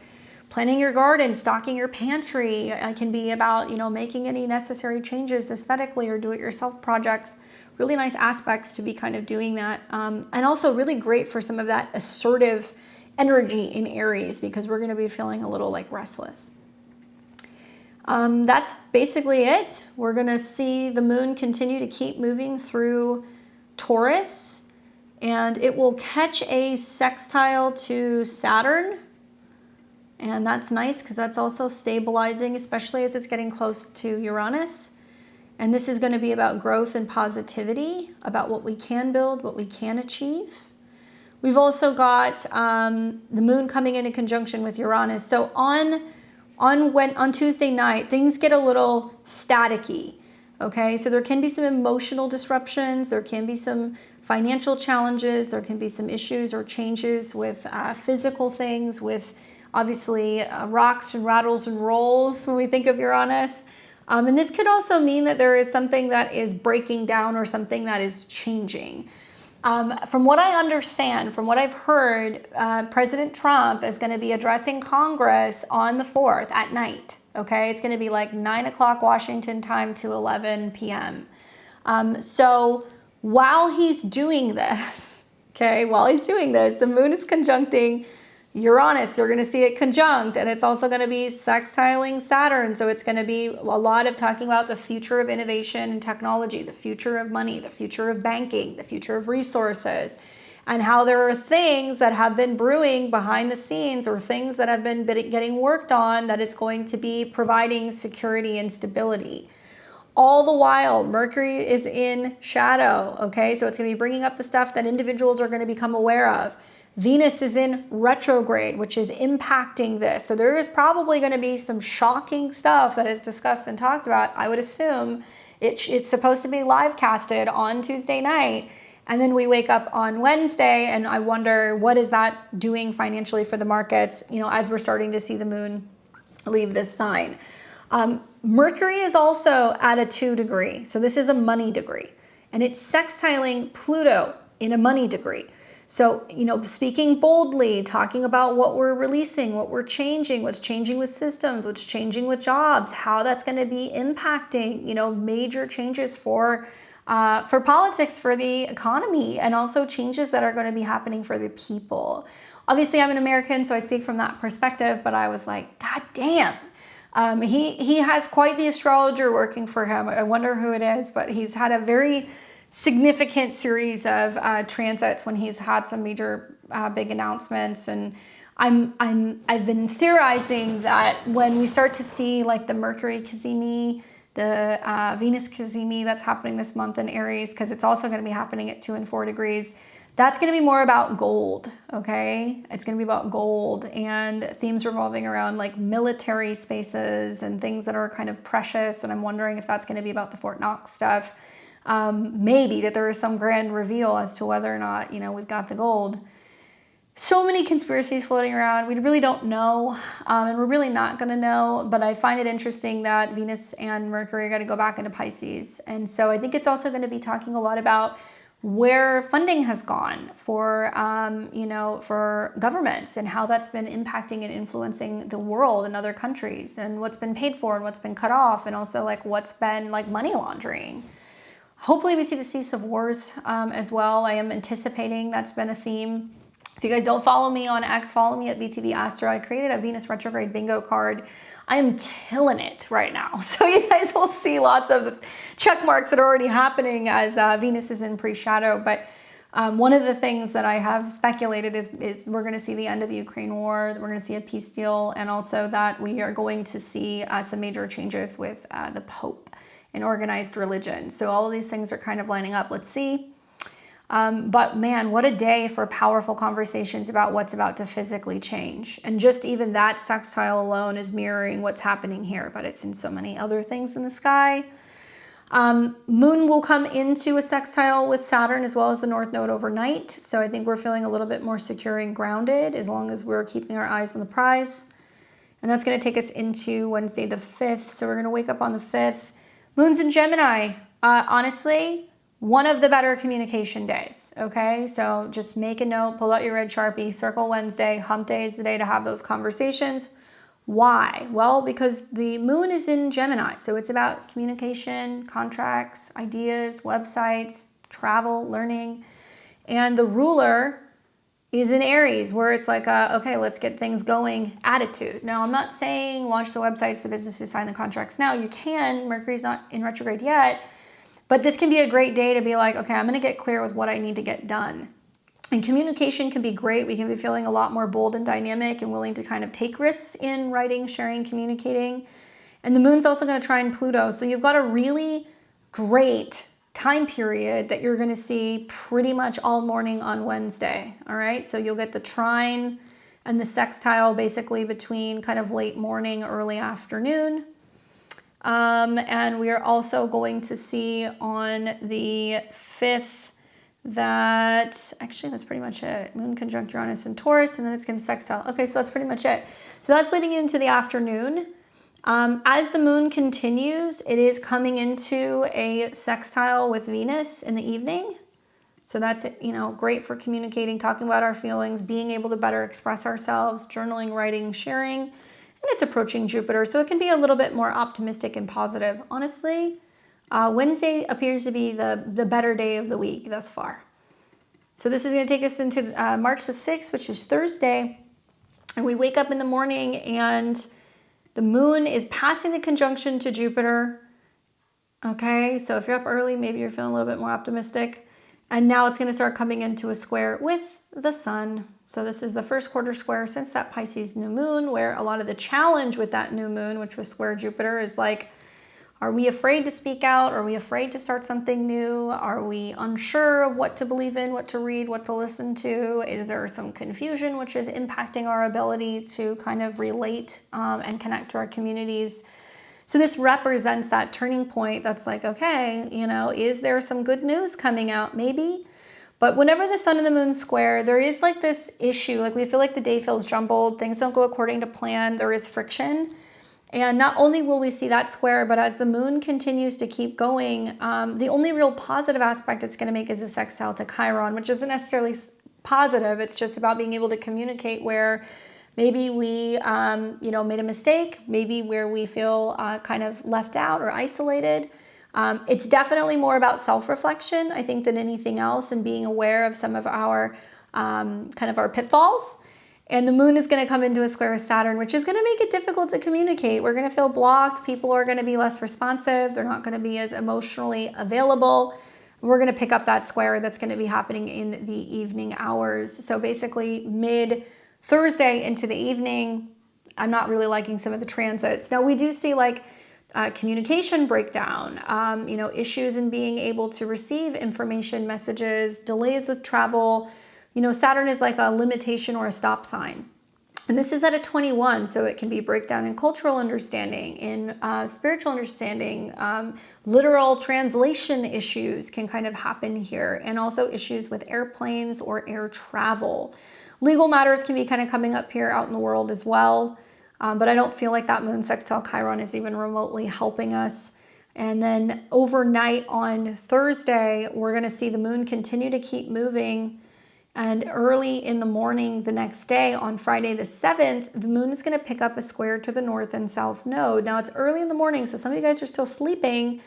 planning your garden, stocking your pantry. It can be about, making any necessary changes aesthetically or do-it-yourself projects. Really nice aspects to be kind of doing that. And also really great for some of that assertive energy in Aries, because we're going to be feeling a little restless. That's basically it. We're going to see the moon continue to keep moving through Taurus, and it will catch a sextile to Saturn. And that's nice because that's also stabilizing, especially as it's getting close to Uranus. And this is going to be about growth and positivity, about what we can build, what we can achieve. We've also got the moon coming in conjunction with Uranus. So on Tuesday night, things get a little staticky, okay? So there can be some emotional disruptions. There can be some financial challenges. There can be some issues or changes with physical things, with obviously rocks and rattles and rolls when we think of Uranus. And this could also mean that there is something that is breaking down or something that is changing. From what I understand, from what I've heard, President Trump is going to be addressing Congress on the 4th at night. Okay, it's going to be like 9 o'clock Washington time to 11 p.m. So while he's doing this, the moon is conjuncting Uranus. You're going to see it conjunct, and it's also going to be sextiling Saturn. So it's going to be a lot of talking about the future of innovation and technology, the future of money, the future of banking, the future of resources, and how there are things that have been brewing behind the scenes, or things that have been getting worked on, that is going to be providing security and stability. All the while, Mercury is in shadow, okay? So it's going to be bringing up the stuff that individuals are going to become aware of. Venus is in retrograde, which is impacting this. So there is probably going to be some shocking stuff that is discussed and talked about. I would assume it's supposed to be live casted on Tuesday night. And then we wake up on Wednesday, and I wonder, what is that doing financially for the markets, as we're starting to see the moon leave this sign. Mercury is also at a 2 degree. So this is a money degree, and it's sextiling Pluto in a money degree. So, speaking boldly, talking about what we're releasing, what we're changing, what's changing with systems, what's changing with jobs, how that's going to be impacting, major changes for politics, for the economy, and also changes that are going to be happening for the people. Obviously, I'm an American, so I speak from that perspective, but I was like, God damn. He has quite the astrologer working for him. I wonder who it is, but he's had a very significant series of transits when he's had some major big announcements. And I've been theorizing that when we start to see like the Mercury cazimi, the Venus cazimi that's happening this month in Aries, because it's also going to be happening at 2 and 4 degrees. That's going to be more about gold, okay? It's going to be about gold and themes revolving around like military spaces and things that are kind of precious. And I'm wondering if that's going to be about the Fort Knox stuff. Maybe that there is some grand reveal as to whether or not, you know, we've got the gold. So many conspiracies floating around. We really don't know, and we're really not going to know. But I find it interesting that Venus and Mercury are going to go back into Pisces. And so I think it's also going to be talking a lot about where funding has gone for, you know, for governments and how that's been impacting and influencing the world and other countries, and what's been paid for and what's been cut off, and also like what's been like money laundering. Hopefully we see the cease of wars as well. I am anticipating that's been a theme. If you guys don't follow me on X, follow me at BTV Astro. I created a Venus retrograde bingo card. I am killing it right now. So you guys will see lots of check marks that are already happening as Venus is in pre-shadow. But one of the things that I have speculated is we're going to see the end of the Ukraine war, we're going to see a peace deal, and also that we are going to see some major changes with the Pope and organized religion. So all of these things are kind of lining up. Let's see. But man, what a day for powerful conversations about what's about to physically change. And just even that sextile alone is mirroring what's happening here, but it's in so many other things in the sky. Moon will come into a sextile with Saturn as well as the North Node overnight. So I think we're feeling a little bit more secure and grounded as long as we're keeping our eyes on the prize. And that's going to take us into Wednesday the 5th. So we're going to wake up on the 5th. Moon's in Gemini. Honestly, one of the better communication days, okay? So just make a note, pull out your red Sharpie, circle Wednesday. Hump day is the day to have those conversations. Why? Well, because the moon is in Gemini, so it's about communication, contracts, ideas, websites, travel, learning. And the ruler is in Aries, where it's like, okay, let's get things going attitude. Now, I'm not saying launch the websites, the businesses, sign the contracts now. You can. Mercury's not in retrograde yet. But this can be a great day to be like, okay, I'm going to get clear with what I need to get done. And communication can be great. We can be feeling a lot more bold and dynamic and willing to kind of take risks in writing, sharing, communicating. And the moon's also going to trine Pluto. So you've got a really great time period that you're going to see pretty much all morning on Wednesday. All right. So you'll get the trine and the sextile basically between kind of late morning, early afternoon. And we are also going to see on the 5th that, actually that's pretty much it. Moon conjunct Uranus and Taurus, and then it's going to sextile. Okay, so that's pretty much it. So that's leading into the afternoon. As the moon continues, it is coming into a sextile with Venus in the evening. So that's, you know, great for communicating, talking about our feelings, being able to better express ourselves, journaling, writing, sharing. And it's approaching Jupiter, so it can be a little bit more optimistic and positive. Honestly, Wednesday appears to be the better day of the week thus far. So this is going to take us into March the 6th, which is Thursday. And we wake up in the morning and the moon is passing the conjunction to Jupiter. Okay, so if you're up early, maybe you're feeling a little bit more optimistic. And now it's going to start coming into a square with the sun. So this is the first quarter square since that Pisces new moon, where a lot of the challenge with that new moon, which was square Jupiter, is like, are we afraid to speak out? Are we afraid to start something new? Are we unsure of what to believe in, what to read, what to listen to? Is there some confusion which is impacting our ability to kind of relate and connect to our communities? So this represents that turning point that's like, okay, you know, is there some good news coming out? Maybe. But whenever the sun and the moon square, there is like this issue, like we feel like the day feels jumbled, things don't go according to plan, there is friction. And not only will we see that square, but as the moon continues to keep going, the only real positive aspect it's going to make is a sextile to Chiron, which isn't necessarily positive. It's just about being able to communicate where maybe we, you know, made a mistake, maybe where we feel kind of left out or isolated. It's definitely more about self-reflection, I think, than anything else, and being aware of some of our kind of our pitfalls. And the moon is going to come into a square with Saturn, which is going to make it difficult to communicate. We're going to feel blocked. People are going to be less responsive. They're not going to be as emotionally available. we're going to pick up that square that's going to be happening in the evening hours. So basically mid Thursday into the evening, I'm not really liking some of the transits. Now we do see like communication breakdown, issues in being able to receive information, messages, delays with travel. Saturn is like a limitation or a stop sign. And this is at a 21, so it can be breakdown in cultural understanding, in spiritual understanding, literal translation issues can kind of happen here, and also issues with airplanes or air travel. Legal matters can be kind of coming up here out in the world as well, but I don't feel like that moon sextile Chiron is even remotely helping us. And then overnight on Thursday, we're going to see the moon continue to keep moving. And early in the morning the next day, on Friday the 7th, the moon is going to pick up a square to the north and south node. Now it's early in the morning, so some of you guys are still sleeping,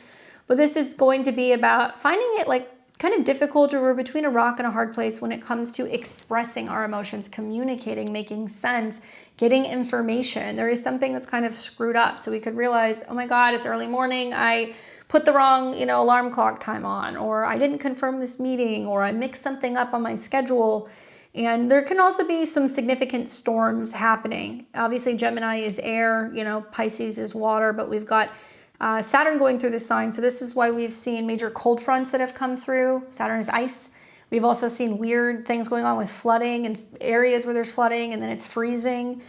but this is going to be about finding it like kind of difficult, or we're between a rock and a hard place when it comes to expressing our emotions, communicating, making sense, getting information. There is something that's kind of screwed up. So we could realize, oh my God, it's early morning. I put the wrong, alarm clock time on, or I didn't confirm this meeting, or I mixed something up on my schedule. And there can also be some significant storms happening. Obviously, Gemini is air, Pisces is water, but we've got Saturn going through this sign. So this is why we've seen major cold fronts that have come through. Saturn is ice. We've also seen weird things going on with flooding and areas where there's flooding and then it's freezing.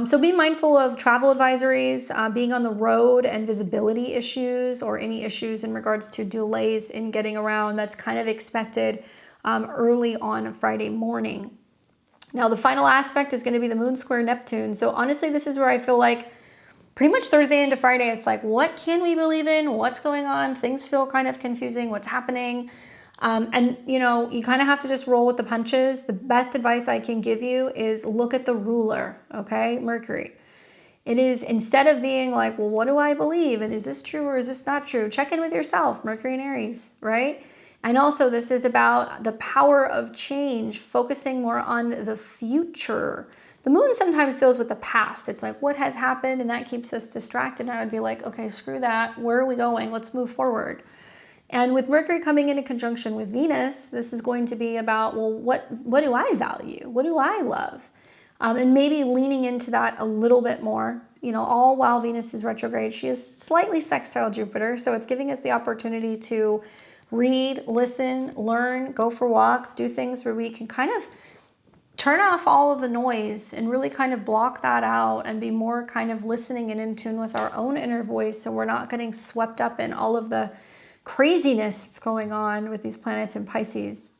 So be mindful of travel advisories, being on the road, and visibility issues, or any issues in regards to delays in getting around. That's kind of expected early on Friday morning. Now the final aspect is going to be the moon square Neptune. So honestly, this is where I feel like pretty much Thursday into Friday, it's like, what can we believe in? What's going on? Things feel kind of confusing. What's happening? You kind of have to just roll with the punches. The best advice I can give you is look at the ruler, okay? Mercury. It is, instead of being like, well, what do I believe? And is this true or is this not true? Check in with yourself, Mercury and Aries, right? And also this is about the power of change, focusing more on the future. The moon sometimes deals with the past. It's like, what has happened? And that keeps us distracted. And I would be like, okay, screw that. Where are we going? Let's move forward. And with Mercury coming into conjunction with Venus, this is going to be about, well, what do I value? What do I love? And maybe leaning into that a little bit more, all while Venus is retrograde. She is slightly sextile Jupiter. So it's giving us the opportunity to read, listen, learn, go for walks, do things where we can kind of turn off all of the noise and really kind of block that out and be more kind of listening and in tune with our own inner voice, so we're not getting swept up in all of the craziness that's going on with these planets in Pisces.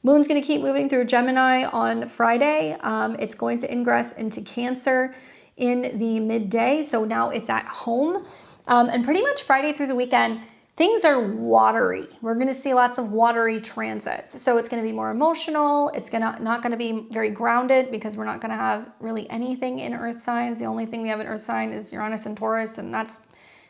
Moon's going to keep moving through Gemini on Friday. It's going to ingress into Cancer in the midday, so now it's at home. And pretty much Friday through the weekend, things are watery. We're going to see lots of watery transits. So it's going to be more emotional. It's not going to be very grounded, because we're not going to have really anything in earth signs. The only thing we have in earth sign is Uranus and Taurus, and that's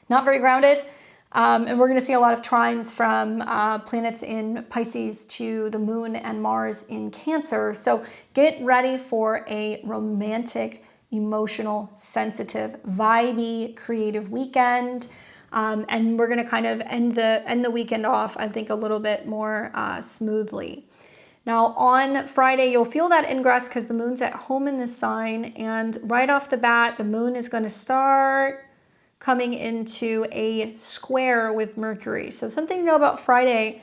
not very grounded. And we're going to see a lot of trines from planets in Pisces to the moon and Mars in Cancer. So get ready for a romantic, emotional, sensitive, vibey, creative weekend. And we're going to kind of end the weekend off, I think, a little bit more smoothly. Now on Friday, you'll feel that ingress because the moon's at home in this sign, and right off the bat, the moon is going to start coming into a square with Mercury. So something to know about Friday,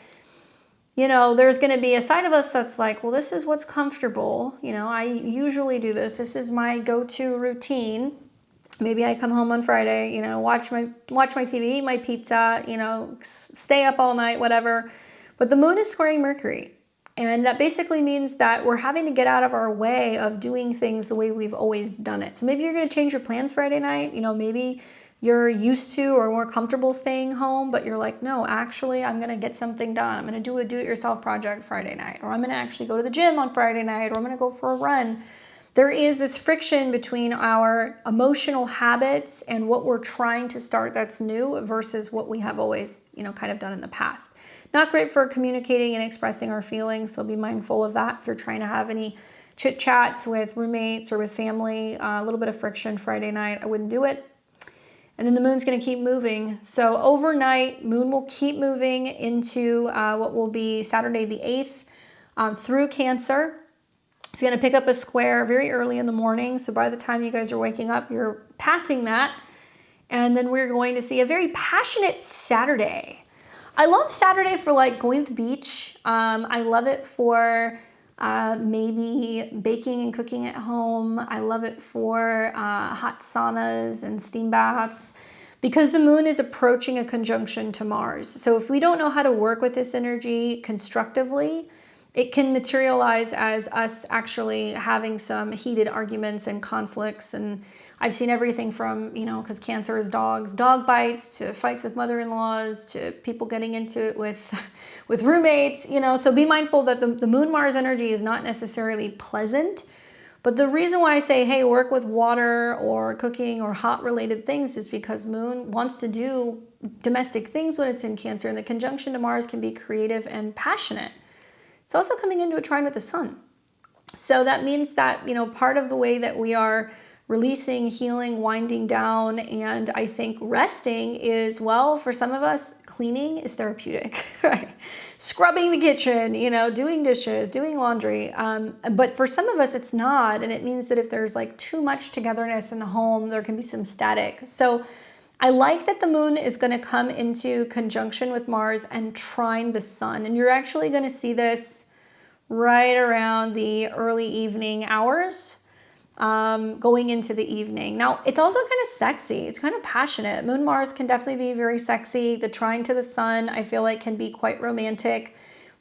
there's going to be a side of us that's like, well, this is what's comfortable. I usually do this. This is my go-to routine. Maybe I come home on Friday, watch my TV, eat my pizza, stay up all night, whatever. But the moon is squaring Mercury. And that basically means that we're having to get out of our way of doing things the way we've always done it. So maybe you're going to change your plans Friday night. Maybe you're used to or more comfortable staying home, but you're like, no, actually, I'm going to get something done. I'm going to do a do-it-yourself project Friday night, or I'm going to actually go to the gym on Friday night, or I'm going to go for a run. There is this friction between our emotional habits and what we're trying to start that's new versus what we have always, kind of done in the past. Not great for communicating and expressing our feelings, so be mindful of that. If you're trying to have any chit chats with roommates or with family, a little bit of friction Friday night, I wouldn't do it. And then the moon's going to keep moving. So overnight, moon will keep moving into what will be Saturday the 8th through Cancer. It's going to pick up a square very early in the morning. So by the time you guys are waking up, you're passing that. And then we're going to see a very passionate Saturday. I love Saturday for like going to the beach. I love it for maybe baking and cooking at home. I love it for hot saunas and steam baths because the moon is approaching a conjunction to Mars. So if we don't know how to work with this energy constructively, it can materialize as us actually having some heated arguments and conflicts. And I've seen everything from, because Cancer is dogs, dog bites, to fights with mother-in-laws, to people getting into it with roommates, So be mindful that the Moon-Mars energy is not necessarily pleasant. But the reason why I say, hey, work with water or cooking or hot-related things is because Moon wants to do domestic things when it's in Cancer. And the conjunction to Mars can be creative and passionate. It's also coming into a trine with the sun. So that means that, part of the way that we are releasing, healing, winding down, and I think resting is, well, for some of us, cleaning is therapeutic, right? Scrubbing the kitchen, doing dishes, doing laundry. But for some of us, it's not. And it means that if there's like too much togetherness in the home, there can be some static. So I like that the moon is going to come into conjunction with Mars and trine the sun. And you're actually going to see this right around the early evening hours, going into the evening. Now, it's also kind of sexy. It's kind of passionate. Moon Mars can definitely be very sexy. The trine to the sun, I feel like, can be quite romantic.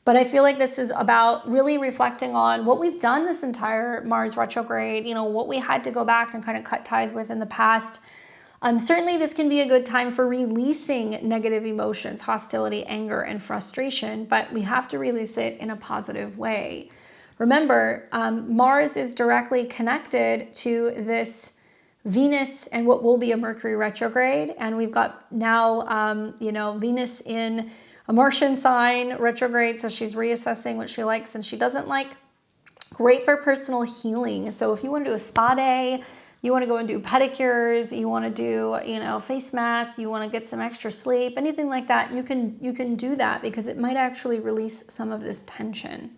But I feel like this is about really reflecting on what we've done this entire Mars retrograde, what we had to go back and kind of cut ties with in the past. Certainly this can be a good time for releasing negative emotions, hostility, anger, and frustration, but we have to release it in a positive way. Remember, Mars is directly connected to this Venus and what will be a Mercury retrograde. And we've got now, Venus in a Martian sign retrograde. So she's reassessing what she likes and she doesn't like. Great for personal healing. So if you want to do a spa day, you want to go and do pedicures, you want to do, face masks, you want to get some extra sleep, anything like that, you can do that because it might actually release some of this tension.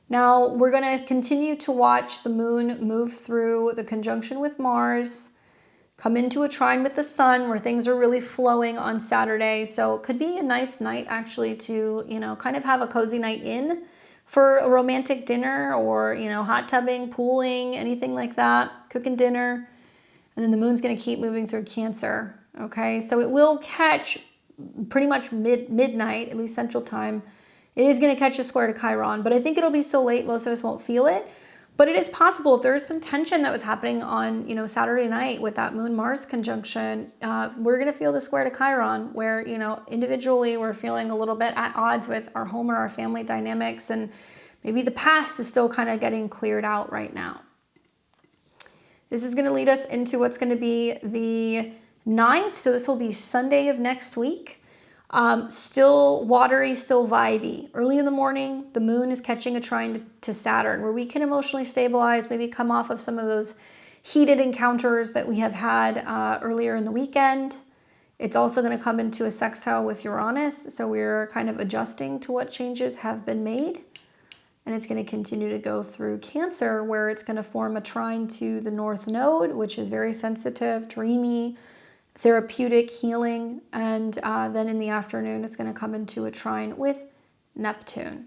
Now, we're going to continue to watch the moon move through the conjunction with Mars, come into a trine with the sun where things are really flowing on Saturday. So it could be a nice night actually to, kind of have a cozy night in for a romantic dinner or, hot tubbing, pooling, anything like that, cooking dinner. And then the moon's going to keep moving through Cancer. Okay, so it will catch pretty much midnight, at least Central Time. It is going to catch a square to Chiron, but I think it'll be so late most of us won't feel it. But it is possible if there's some tension that was happening on, Saturday night with that Moon-Mars conjunction, we're going to feel the square to Chiron where, individually we're feeling a little bit at odds with our home or our family dynamics, and maybe the past is still kind of getting cleared out right now. This is going to lead us into what's going to be the 9th. So this will be Sunday of next week. Still watery, still vibey. Early in the morning, the moon is catching a trine to Saturn where we can emotionally stabilize, maybe come off of some of those heated encounters that we have had earlier in the weekend. It's also going to come into a sextile with Uranus, so we're kind of adjusting to what changes have been made. And it's going to continue to go through Cancer where it's going to form a trine to the North Node, which is very sensitive, dreamy, therapeutic, healing, and then in the afternoon it's going to come into a trine with Neptune.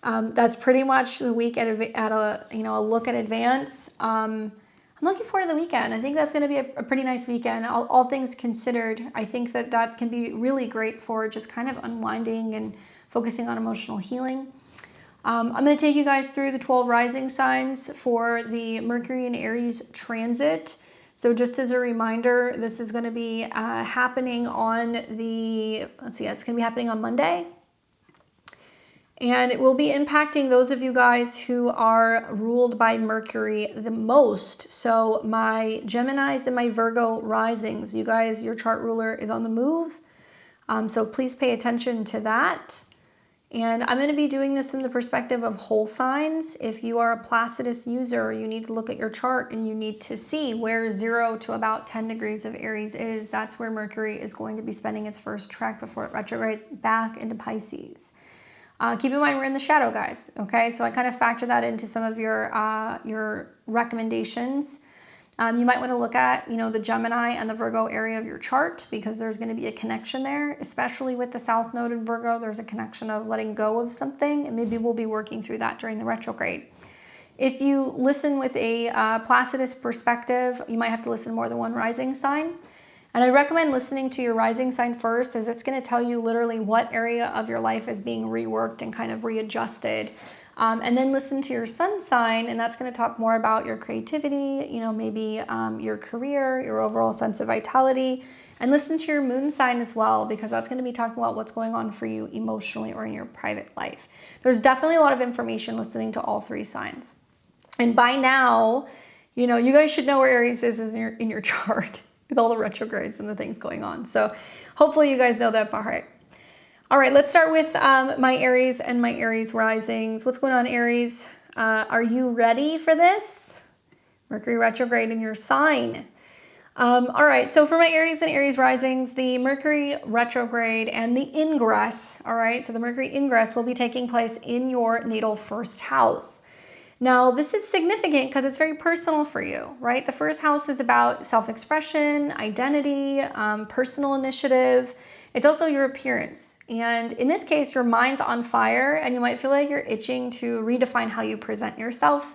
That's pretty much the week at a look at advance. I'm looking forward to the weekend. I think that's going to be a pretty nice weekend. All things considered, I think that can be really great for just kind of unwinding and focusing on emotional healing. I'm going to take you guys through the 12 rising signs for the Mercury and Aries transit. So just as a reminder, this is going to be happening on it's going to be happening on Monday. And it will be impacting those of you guys who are ruled by Mercury the most. So my Geminis and my Virgo risings, you guys, your chart ruler is on the move. So please pay attention to that. And I'm going to be doing this from the perspective of whole signs. If you are a Placidus user, you need to look at your chart and you need to see where 0 to about 10 degrees of Aries is. That's where Mercury is going to be spending its first trek before it retrogrades back into Pisces. Keep in mind, we're in the shadow, guys. Okay, so I kind of factor that into some of your recommendations. You might want to look at, the Gemini and the Virgo area of your chart, because there's going to be a connection there, especially with the South Node in Virgo. There's a connection of letting go of something, and maybe we'll be working through that during the retrograde. If you listen with a Placidus perspective, you might have to listen to more than one rising sign. And I recommend listening to your rising sign first, as it's going to tell you literally what area of your life is being reworked and kind of readjusted. And then listen to your sun sign, and that's going to talk more about your creativity, maybe your career, your overall sense of vitality. And listen to your moon sign as well, because that's going to be talking about what's going on for you emotionally or in your private life. There's definitely a lot of information listening to all three signs. And by now, you guys should know where Aries is in your chart with all the retrogrades and the things going on. So hopefully you guys know that by heart. All right, let's start with my Aries and my Aries risings. What's going on, Aries? Are you ready for this? Mercury retrograde in your sign. All right, so for my Aries and Aries risings, the Mercury retrograde and the ingress, all right, so the Mercury ingress will be taking place in your natal first house. Now, this is significant because it's very personal for you, right? The first house is about self-expression, identity, personal initiative. It's also your appearance. And in this case, your mind's on fire and you might feel like you're itching to redefine how you present yourself.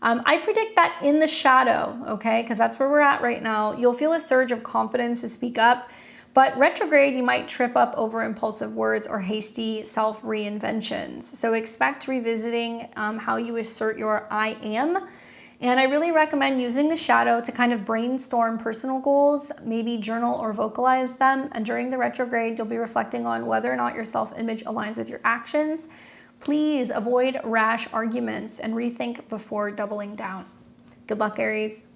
I predict that in the shadow, okay? Because that's where we're at right now. You'll feel a surge of confidence to speak up. But retrograde, you might trip up over impulsive words or hasty self-reinventions. So expect revisiting how you assert your I am. And I really recommend using the shadow to kind of brainstorm personal goals, maybe journal or vocalize them. And during the retrograde, you'll be reflecting on whether or not your self-image aligns with your actions. Please avoid rash arguments and rethink before doubling down. Good luck, Aries.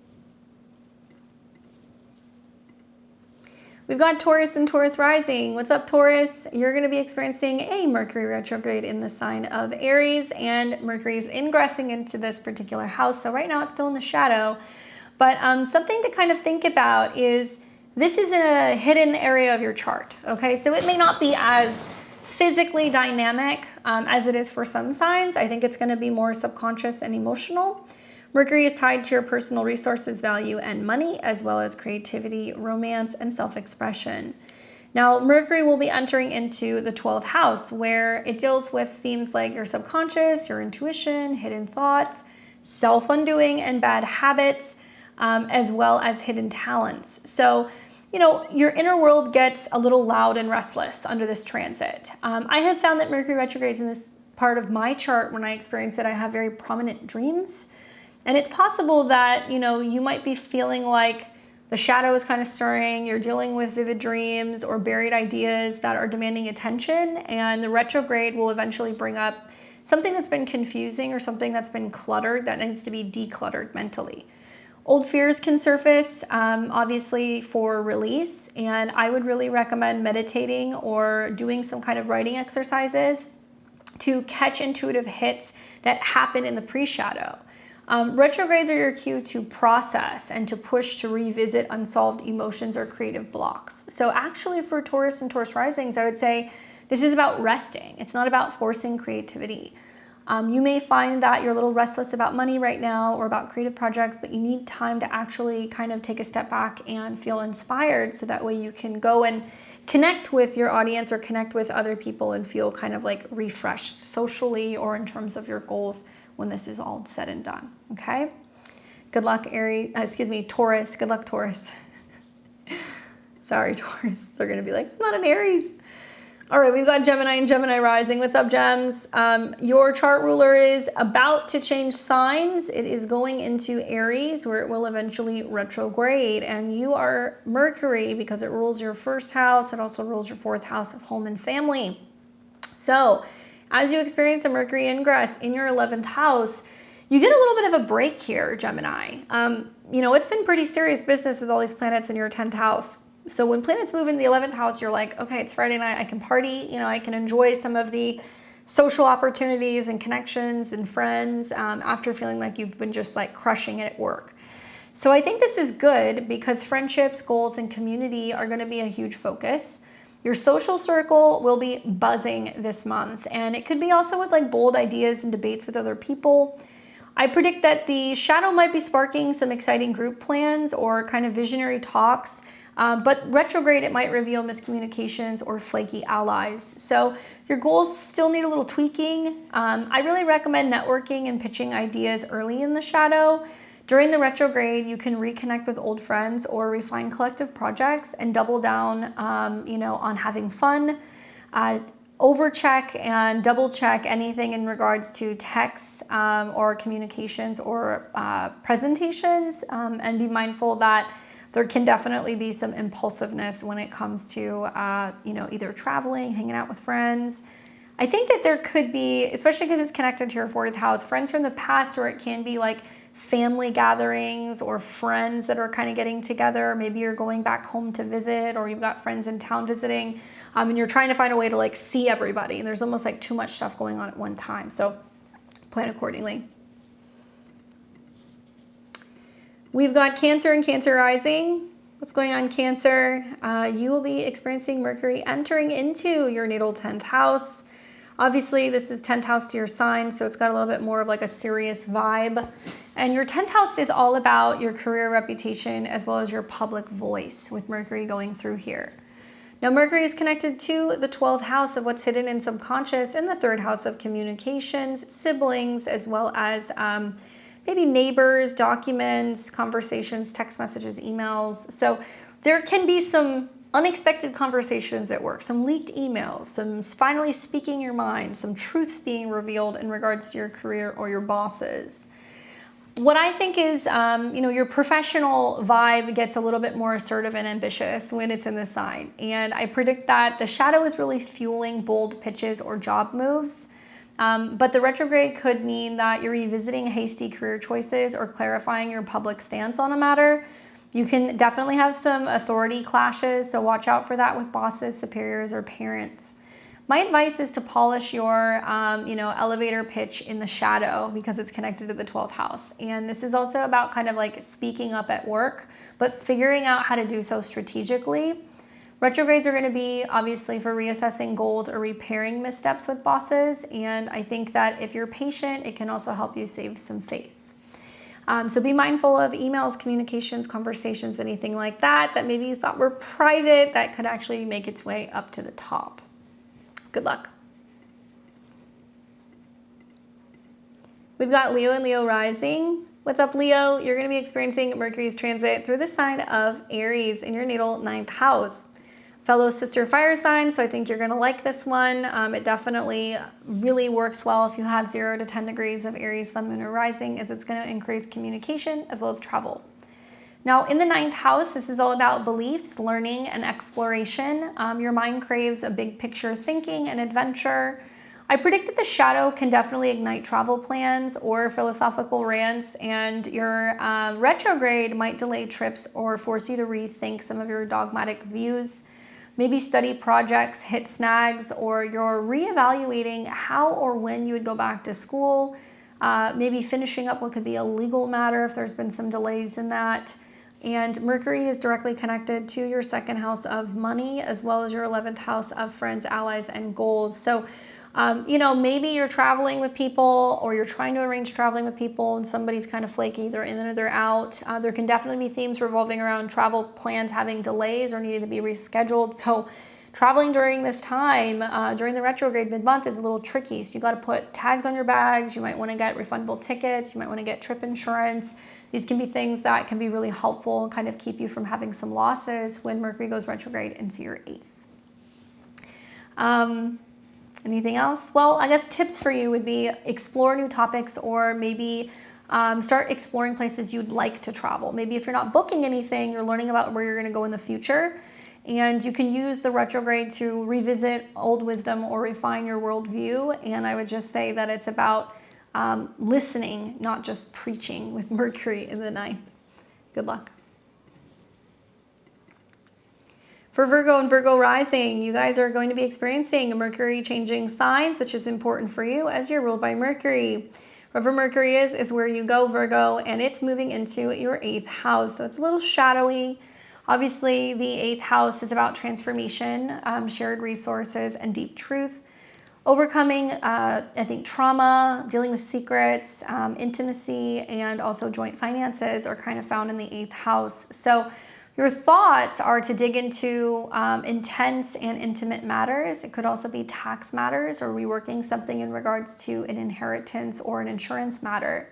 We've got Taurus and Taurus rising. What's up, Taurus? You're going to be experiencing a Mercury retrograde in the sign of Aries, and Mercury is ingressing into this particular house. So right now it's still in the shadow. But something to kind of think about is this is in a hidden area of your chart. Okay, so it may not be as physically dynamic as it is for some signs. I think it's going to be more subconscious and emotional. Mercury is tied to your personal resources, value, and money, as well as creativity, romance, and self-expression. Now, Mercury will be entering into the 12th house, where it deals with themes like your subconscious, your intuition, hidden thoughts, self-undoing, and bad habits, as well as hidden talents. So, your inner world gets a little loud and restless under this transit. I have found that Mercury retrogrades in this part of my chart. When I experience it, I have very prominent dreams. And it's possible that, you might be feeling like the shadow is kind of stirring, you're dealing with vivid dreams or buried ideas that are demanding attention, and the retrograde will eventually bring up something that's been confusing or something that's been cluttered that needs to be decluttered mentally. Old fears can surface, obviously, for release, and I would really recommend meditating or doing some kind of writing exercises to catch intuitive hits that happen in the pre-shadow. Retrogrades are your cue to process and to push to revisit unsolved emotions or creative blocks. So actually for Taurus and Taurus risings, I would say this is about resting. It's not about forcing creativity. You may find that you're a little restless about money right now or about creative projects, but you need time to actually kind of take a step back and feel inspired, so that way you can go and connect with your audience or connect with other people and feel kind of like refreshed socially or in terms of your goals when this is all said and done, okay? Good luck, Taurus. Good luck, Taurus. Sorry, Taurus. They're gonna be like, I'm not an Aries. All right, we've got Gemini and Gemini rising. What's up, Gems? Your chart ruler is about to change signs. It is going into Aries, where it will eventually retrograde. And you are Mercury, because it rules your first house. It also rules your fourth house of home and family. So as you experience a Mercury ingress in your 11th house, you get a little bit of a break here, Gemini. It's been pretty serious business with all these planets in your 10th house. So when planets move in the 11th house, you're like, okay, it's Friday night, I can party, I can enjoy some of the social opportunities and connections and friends after feeling like you've been just like crushing it at work. So I think this is good because friendships, goals, and community are going to be a huge focus. Your social circle will be buzzing this month, and it could be also with like bold ideas and debates with other people. I predict that the shadow might be sparking some exciting group plans or kind of visionary talks, but retrograde, it might reveal miscommunications or flaky allies. So your goals still need a little tweaking. I really recommend networking and pitching ideas early in the shadow. During the retrograde, you can reconnect with old friends or refine collective projects and double down, on having fun. Overcheck and double check anything in regards to texts or communications or presentations, and be mindful that there can definitely be some impulsiveness when it comes to, either traveling, hanging out with friends. I think that there could be, especially because it's connected to your 4th house, friends from the past, or it can be like family gatherings or friends that are kind of getting together. Maybe you're going back home to visit, or you've got friends in town visiting, and you're trying to find a way to like see everybody. And there's almost like too much stuff going on at one time. So plan accordingly. We've got Cancer and Cancer rising. What's going on, Cancer? You will be experiencing Mercury entering into your natal 10th house. Obviously, this is 10th house to your sign, so it's got a little bit more of like a serious vibe. And your 10th house is all about your career reputation as well as your public voice with Mercury going through here. Now, Mercury is connected to the 12th house of what's hidden and subconscious, and the 3rd house of communications, siblings, as well as maybe neighbors, documents, conversations, text messages, emails. So there can be some unexpected conversations at work, some leaked emails, some finally speaking your mind, some truths being revealed in regards to your career or your bosses. What I think is, your professional vibe gets a little bit more assertive and ambitious when it's in the sign. And I predict that the shadow is really fueling bold pitches or job moves. But the retrograde could mean that you're revisiting hasty career choices or clarifying your public stance on a matter. You can definitely have some authority clashes, so watch out for that with bosses, superiors, or parents. My advice is to polish your, elevator pitch in the shadow because it's connected to the 12th house. And this is also about kind of like speaking up at work, but figuring out how to do so strategically. Retrogrades are going to be obviously for reassessing goals or repairing missteps with bosses. And I think that if you're patient, it can also help you save some face. So be mindful of emails, communications, conversations, anything like that maybe you thought were private that could actually make its way up to the top. Good luck. We've got Leo and Leo rising. What's up, Leo? You're going to be experiencing Mercury's transit through the sign of Aries in your natal 9th house. Fellow sister fire sign, so I think you're going to like this one. It definitely really works well if you have 0 to 10 degrees of Aries, Sun, Moon, or Rising, as it's going to increase communication as well as travel. Now, in the 9th house, this is all about beliefs, learning, and exploration. Your mind craves a big picture thinking and adventure. I predict that the shadow can definitely ignite travel plans or philosophical rants, and your retrograde might delay trips or force you to rethink some of your dogmatic views. Maybe study projects, hit snags, or you're reevaluating how or when you would go back to school. Maybe finishing up what could be a legal matter if there's been some delays in that. And Mercury is directly connected to your 2nd house of money, as well as your 11th house of friends, allies, and goals. So, maybe you're traveling with people, or you're trying to arrange traveling with people and somebody's kind of flaky, they're in or they're out. There can definitely be themes revolving around travel plans having delays or needing to be rescheduled. So traveling during this time, during the retrograde mid-month, is a little tricky. So you got to put tags on your bags. You might want to get refundable tickets. You might want to get trip insurance. These can be things that can be really helpful and kind of keep you from having some losses when Mercury goes retrograde into your 8th. Anything else? Well, I guess tips for you would be explore new topics, or maybe start exploring places you'd like to travel. Maybe if you're not booking anything, you're learning about where you're going to go in the future. And you can use the retrograde to revisit old wisdom or refine your worldview. And I would just say that it's about listening, not just preaching, with Mercury in the 9th. Good luck. For Virgo and Virgo rising, you guys are going to be experiencing Mercury changing signs, which is important for you as you're ruled by Mercury. Wherever Mercury is where you go, Virgo, and it's moving into your 8th house. So it's a little shadowy. Obviously, the 8th house is about transformation, shared resources, and deep truth. Overcoming, I think, trauma, dealing with secrets, intimacy, and also joint finances are kind of found in the 8th house. So your thoughts are to dig into intense and intimate matters. It could also be tax matters or reworking something in regards to an inheritance or an insurance matter.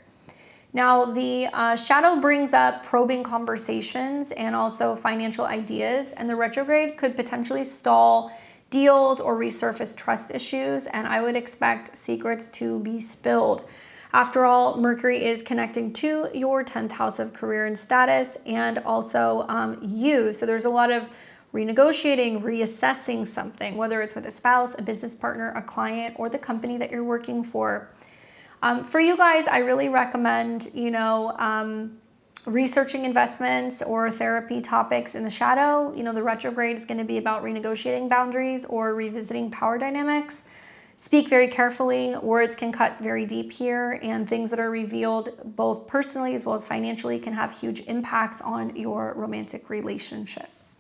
Now, the shadow brings up probing conversations and also financial ideas, and the retrograde could potentially stall deals or resurface trust issues, and I would expect secrets to be spilled. After all, Mercury is connecting to your 10th house of career and status, and also you. So there's a lot of renegotiating, reassessing something, whether it's with a spouse, a business partner, a client, or the company that you're working for. For you guys, I really recommend, researching investments or therapy topics in the shadow. The retrograde is going to be about renegotiating boundaries or revisiting power dynamics. Speak very carefully. Words can cut very deep here, and things that are revealed both personally as well as financially can have huge impacts on your romantic relationships.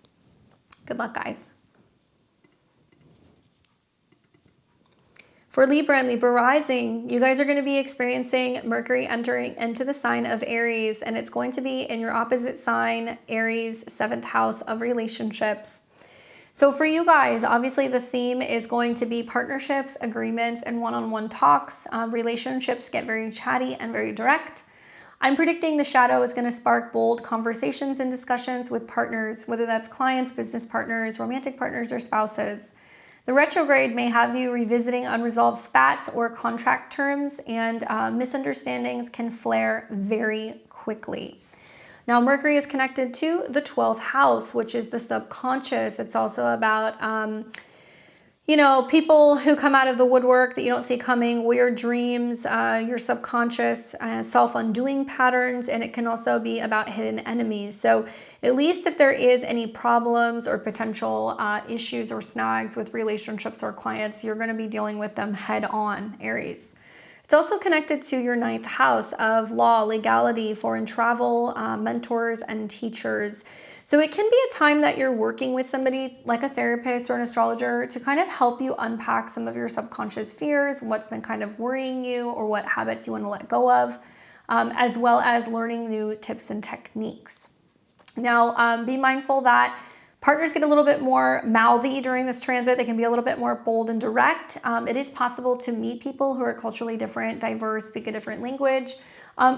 Good luck, guys. For Libra and Libra rising, you guys are going to be experiencing Mercury entering into the sign of Aries, and it's going to be in your opposite sign, Aries, 7th house of relationships. So for you guys, obviously the theme is going to be partnerships, agreements, and one-on-one talks. Relationships get very chatty and very direct. I'm predicting the shadow is going to spark bold conversations and discussions with partners, whether that's clients, business partners, romantic partners, or spouses. The retrograde may have you revisiting unresolved spats or contract terms, and misunderstandings can flare very quickly. Now, Mercury is connected to the 12th house, which is the subconscious. It's also about, people who come out of the woodwork that you don't see coming, weird dreams, your subconscious, self-undoing patterns, and it can also be about hidden enemies. So at least if there is any problems or potential issues or snags with relationships or clients, you're going to be dealing with them head on, Aries. It's also connected to your 9th house of law, legality, foreign travel, mentors, and teachers. So it can be a time that you're working with somebody like a therapist or an astrologer to kind of help you unpack some of your subconscious fears, what's been kind of worrying you, or what habits you want to let go of, as well as learning new tips and techniques. Now, be mindful that partners get a little bit more mouthy during this transit. They can be a little bit more bold and direct. It is possible to meet people who are culturally different, diverse, speak a different language,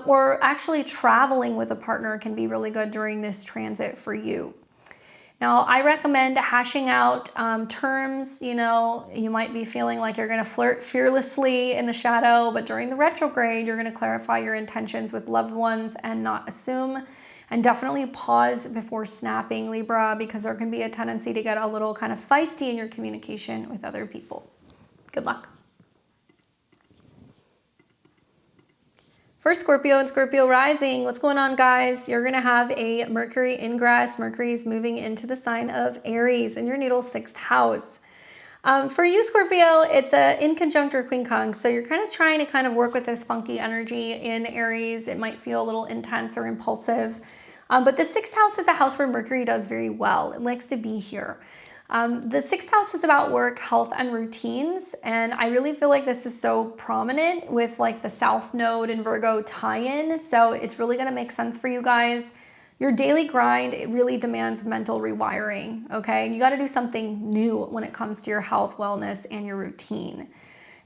or actually traveling with a partner can be really good during this transit for you. Now, I recommend hashing out terms. You might be feeling like you're going to flirt fearlessly in the shadow, but during the retrograde, you're going to clarify your intentions with loved ones and not assume. And definitely pause before snapping, Libra, because there can be a tendency to get a little kind of feisty in your communication with other people. Good luck. For Scorpio and Scorpio rising, what's going on, guys? You're going to have a Mercury ingress. Mercury is moving into the sign of Aries in your natal 6th house. For you, Scorpio, it's in conjunct or quincunx, so you're kind of trying to work with this funky energy in Aries. It might feel a little intense or impulsive, but the 6th house is a house where Mercury does very well. It likes to be here. The 6th house is about work, health, and routines, and I really feel like this is so prominent with like the South Node and Virgo tie-in, so it's really going to make sense for you guys. Your daily grind, it really demands mental rewiring, okay? You got to do something new when it comes to your health, wellness, and your routine.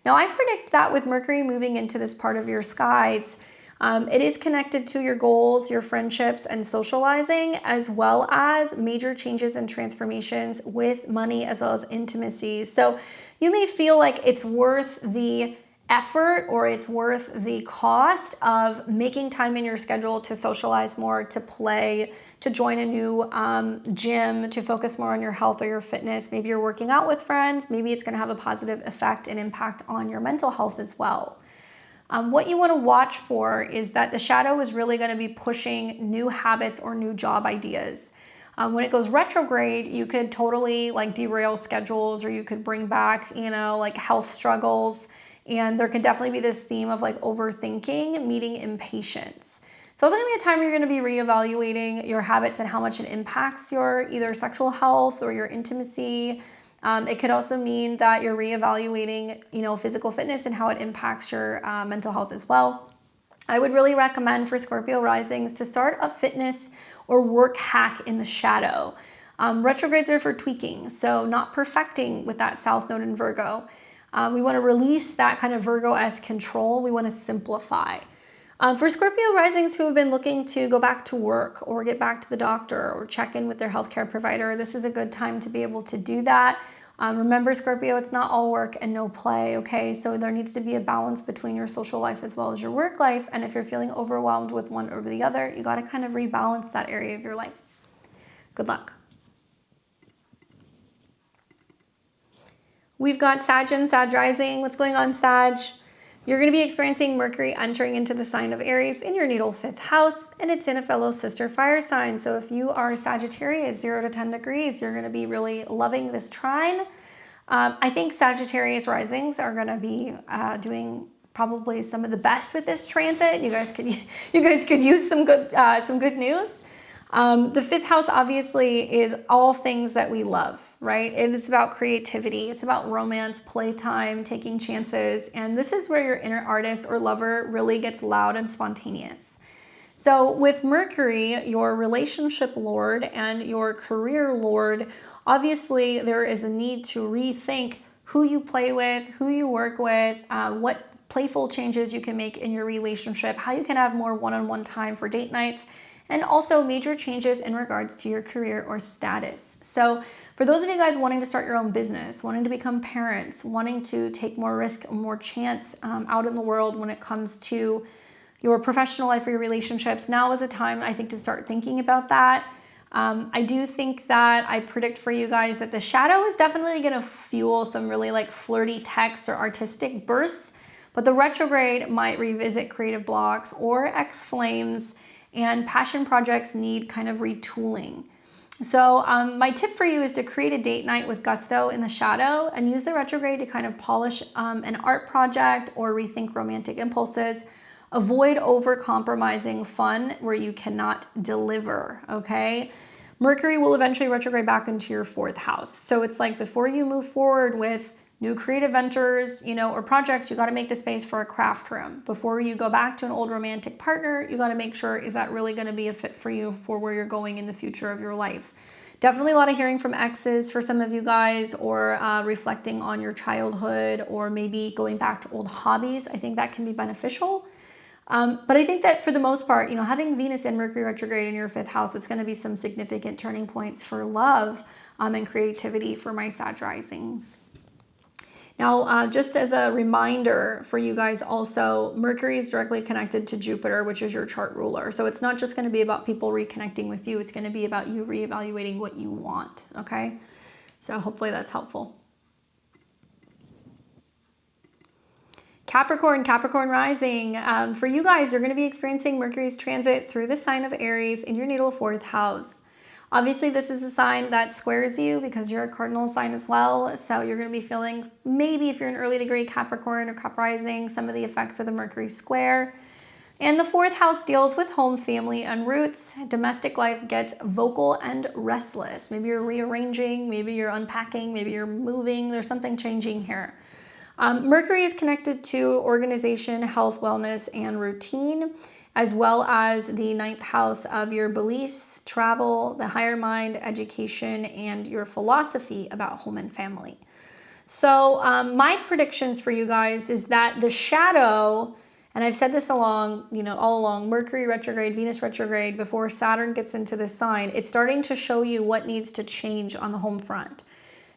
Now, I predict that with Mercury moving into this part of your skies, it is connected to your goals, your friendships, and socializing, as well as major changes and transformations with money as well as intimacy. So you may feel like it's worth the effort or it's worth the cost of making time in your schedule to socialize more, to play, to join a new gym, to focus more on your health or your fitness. Maybe you're working out with friends. Maybe it's going to have a positive effect and impact on your mental health as well. What you want to watch for is that the shadow is really going to be pushing new habits or new job ideas. When it goes retrograde, you could totally like derail schedules, or you could bring back, you know, like health struggles. And there can definitely be this theme of like overthinking, meeting impatience. So it's going to be a time where you're going to be reevaluating your habits and how much it impacts your either sexual health or your intimacy. It could also mean that you're reevaluating, you know, physical fitness and how it impacts your mental health as well. I would really recommend for Scorpio risings to start a fitness or work hack in the shadow. Retrogrades are for tweaking, so not perfecting with that South Node in Virgo. We want to release that kind of Virgo-esque control. We want to simplify. For Scorpio risings who have been looking to go back to work or get back to the doctor or check in with their healthcare provider, this is a good time to be able to do that. Remember, Scorpio, it's not all work and no play, okay? So there needs to be a balance between your social life as well as your work life. And if you're feeling overwhelmed with one over the other, you got to kind of rebalance that area of your life. Good luck. We've got Sag and Sag rising. What's going on, Sag? You're going to be experiencing Mercury entering into the sign of Aries in your natal 5th house, and it's in a fellow sister fire sign. So if you are Sagittarius, 0 to 10 degrees, you're going to be really loving this trine. I think Sagittarius risings are going to be doing probably some of the best with this transit. You guys could use some good news. The 5th house obviously is all things that we love, right? It is about creativity. It's about romance, playtime, taking chances. And this is where your inner artist or lover really gets loud and spontaneous. So with Mercury, your relationship lord and your career lord, obviously there is a need to rethink who you play with, who you work with, what playful changes you can make in your relationship, how you can have more one-on-one time for date nights, and also major changes in regards to your career or status. So for those of you guys wanting to start your own business, wanting to become parents, wanting to take more risk, more chance out in the world when it comes to your professional life or your relationships, now is a time, I think, to start thinking about that. I do think that I predict for you guys that the shadow is definitely going to fuel some really like flirty texts or artistic bursts, but the retrograde might revisit creative blocks or ex-flames, and passion projects need kind of retooling. So my tip for you is to create a date night with gusto in the shadow and use the retrograde to kind of polish an art project or rethink romantic impulses. Avoid over-compromising fun where you cannot deliver, okay? Mercury will eventually retrograde back into your 4th house. So it's like before you move forward with new creative ventures, you know, or projects, you got to make the space for a craft room. Before you go back to an old romantic partner, you got to make sure, is that really going to be a fit for you for where you're going in the future of your life? Definitely a lot of hearing from exes for some of you guys, or reflecting on your childhood, or maybe going back to old hobbies. I think that can be beneficial. But I think that for the most part, you know, having Venus and Mercury retrograde in your 5th house, it's going to be some significant turning points for love and creativity for my Sag risings. Now, just as a reminder for you guys also, Mercury is directly connected to Jupiter, which is your chart ruler. So it's not just going to be about people reconnecting with you. It's going to be about you reevaluating what you want, okay? So hopefully that's helpful. Capricorn rising. For you guys, you're going to be experiencing Mercury's transit through the sign of Aries in your natal 4th house. Obviously, this is a sign that squares you because you're a cardinal sign as well. So you're going to be feeling, maybe if you're an early degree Capricorn or Cap rising, some of the effects of the Mercury square. And the 4th house deals with home, family, and roots. Domestic life gets vocal and restless. Maybe you're rearranging, maybe you're unpacking, maybe you're moving. There's something changing here. Mercury is connected to organization, health, wellness, and routine, as well as the 9th house of your beliefs, travel, the higher mind, education, and your philosophy about home and family. So my predictions for you guys is that the shadow, and I've said this all along, Mercury retrograde, Venus retrograde, before Saturn gets into this sign, it's starting to show you what needs to change on the home front.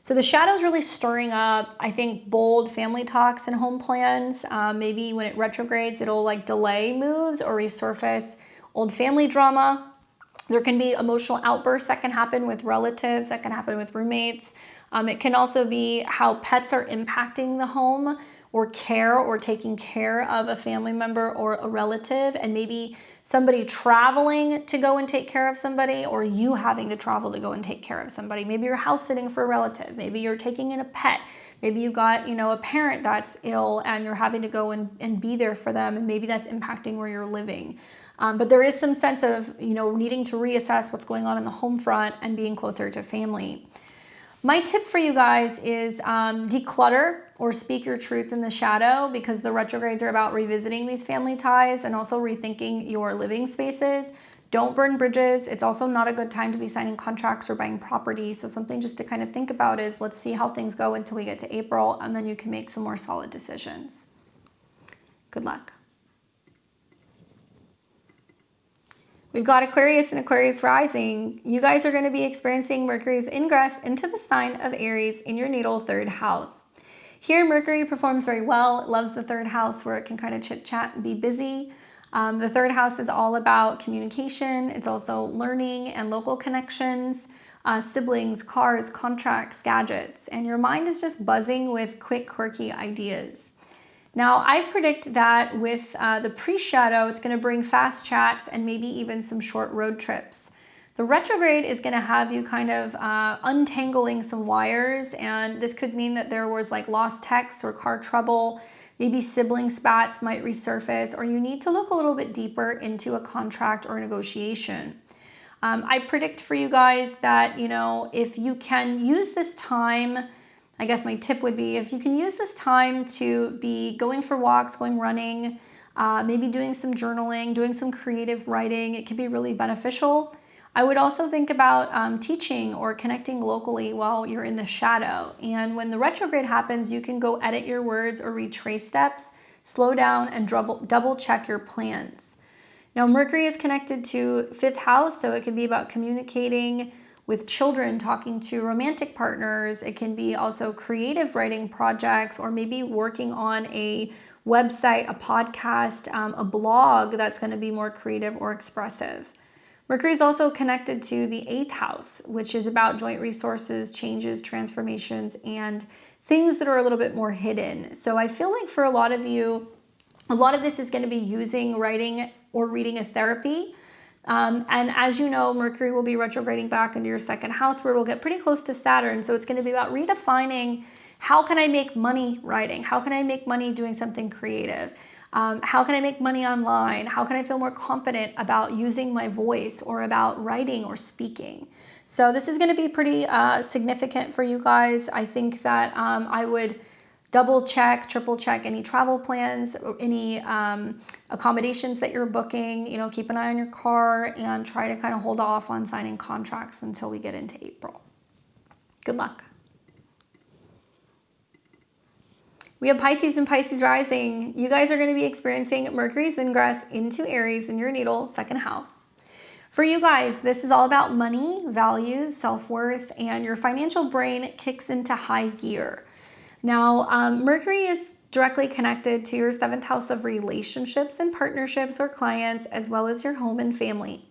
So the shadow is really stirring up, I think, bold family talks and home plans. Maybe when it retrogrades, it'll like delay moves or resurface old family drama. There can be emotional outbursts that can happen with relatives, that can happen with roommates. It can also be how pets are impacting the home, or care or taking care of a family member or a relative, and maybe somebody traveling to go and take care of somebody, or you having to travel to go and take care of somebody. Maybe you're house sitting for a relative. Maybe you're taking in a pet. Maybe you got, a parent that's ill and you're having to go and be there for them, and maybe that's impacting where you're living. But there is some sense of, needing to reassess what's going on in the home front and being closer to family. My tip for you guys is declutter or speak your truth in the shadow, because the retrogrades are about revisiting these family ties and also rethinking your living spaces. Don't burn bridges. It's also not a good time to be signing contracts or buying property. So something just to kind of think about is, let's see how things go until we get to April, and then you can make some more solid decisions. Good luck. We've got Aquarius and Aquarius rising. You guys are going to be experiencing Mercury's ingress into the sign of Aries in your natal third house. Here, Mercury performs very well. It loves the third house where it can kind of chit chat and be busy. The third house is all about communication. It's also learning and local connections, siblings, cars, contracts, gadgets, and your mind is just buzzing with quick, quirky ideas. Now, I predict that with the pre-shadow, it's going to bring fast chats and maybe even some short road trips. The retrograde is going to have you kind of untangling some wires, and this could mean that there was like lost texts or car trouble. Maybe sibling spats might resurface, or you need to look a little bit deeper into a contract or negotiation. I predict for you guys that, if you can use this time, I guess my tip would be, if you can use this time to be going for walks, going running, maybe doing some journaling, doing some creative writing, it can be really beneficial. I would also think about teaching or connecting locally while you're in the shadow. And when the retrograde happens, you can go edit your words or retrace steps, slow down, and double check your plans. Now, Mercury is connected to 5th house, so it can be about communicating with children, talking to romantic partners. It can be also creative writing projects, or maybe working on a website, a podcast, a blog that's going to be more creative or expressive. Mercury is also connected to the 8th house, which is about joint resources, changes, transformations, and things that are a little bit more hidden. So I feel like for a lot of you, a lot of this is going to be using writing or reading as therapy. And as you know, Mercury will be retrograding back into your 2nd house, where it will get pretty close to Saturn. So it's going to be about redefining, how can I make money writing? How can I make money doing something creative? How can I make money online? How can I feel more confident about using my voice or about writing or speaking? So this is going to be pretty significant for you guys. I think that I would double check, triple check any travel plans, or any accommodations that you're booking. Keep an eye on your car and try to kind of hold off on signing contracts until we get into April. Good luck. We have Pisces and Pisces rising. You guys are going to be experiencing Mercury's ingress into Aries in your natal 2nd house. For you guys, this is all about money, values, self-worth, and your financial brain kicks into high gear. Now, Mercury is directly connected to your 7th house of relationships and partnerships or clients, as well as your home and family.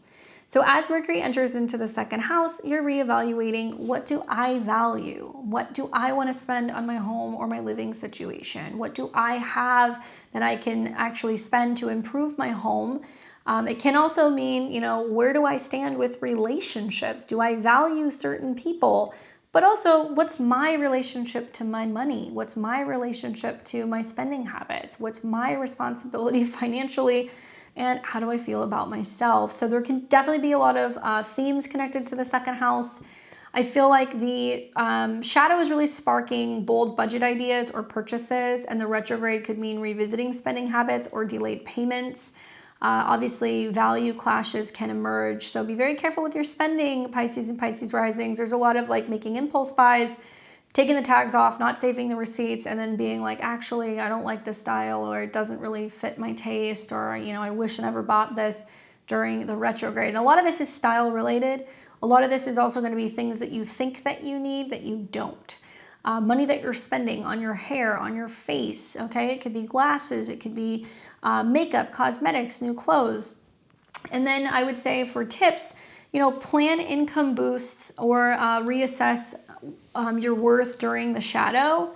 So as Mercury enters into the 2nd house, you're reevaluating, what do I value? What do I want to spend on my home or my living situation? What do I have that I can actually spend to improve my home? It can also mean, where do I stand with relationships? Do I value certain people? But also, what's my relationship to my money? What's my relationship to my spending habits? What's my responsibility financially? And how do I feel about myself? So there can definitely be a lot of themes connected to the 2nd house. I feel like the shadow is really sparking bold budget ideas or purchases, and the retrograde could mean revisiting spending habits or delayed payments. Obviously, value clashes can emerge, so be very careful with your spending, Pisces and Pisces risings. There's a lot of making impulse buys, taking the tags off, not saving the receipts, and then being like, actually, I don't like this style, or it doesn't really fit my taste, or, I wish I never bought this during the retrograde. And a lot of this is style related. A lot of this is also going to be things that you think that you need that you don't. Money that you're spending on your hair, on your face, okay? It could be glasses, it could be makeup, cosmetics, new clothes. And then I would say for tips, plan income boosts or reassess your worth during the shadow.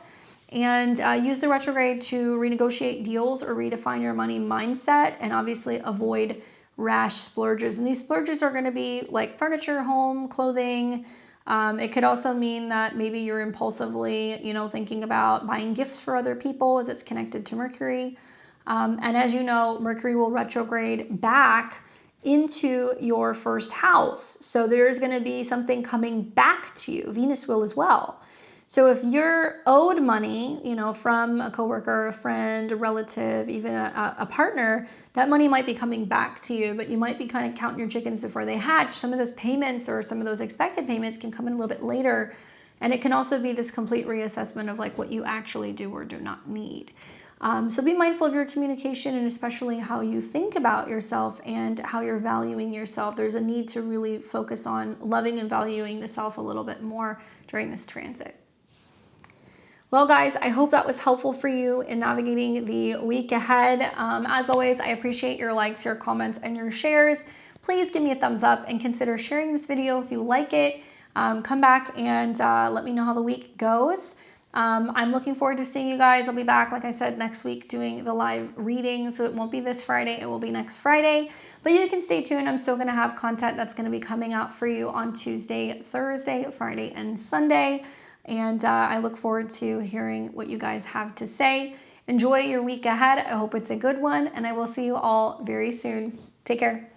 and use the retrograde to renegotiate deals or redefine your money mindset, and obviously avoid rash splurges. And these splurges are going to be like furniture, home, clothing. It could also mean that maybe you're impulsively, thinking about buying gifts for other people, as it's connected to Mercury. And as you know, Mercury will retrograde back into your first house. So there's going to be something coming back to you. Venus will as well. So if you're owed money, from a coworker, a friend, a relative, even a partner, that money might be coming back to you, but you might be kind of counting your chickens before they hatch. Some of those payments or some of those expected payments can come in a little bit later. And it can also be this complete reassessment of like what you actually do or do not need. So be mindful of your communication, and especially how you think about yourself and how you're valuing yourself. There's a need to really focus on loving and valuing the self a little bit more during this transit. Well, guys, I hope that was helpful for you in navigating the week ahead. As always, I appreciate your likes, your comments, and your shares. Please give me a thumbs up and consider sharing this video if you like it. Come back and let me know how the week goes. I'm looking forward to seeing you guys. I'll be back, like I said, next week doing the live reading. So it won't be this Friday, it will be next Friday. But you can stay tuned. I'm still going to have content that's going to be coming out for you on Tuesday, Thursday, Friday, and Sunday. And I look forward to hearing what you guys have to say. Enjoy your week ahead. I hope it's a good one, and I will see you all very soon. Take care.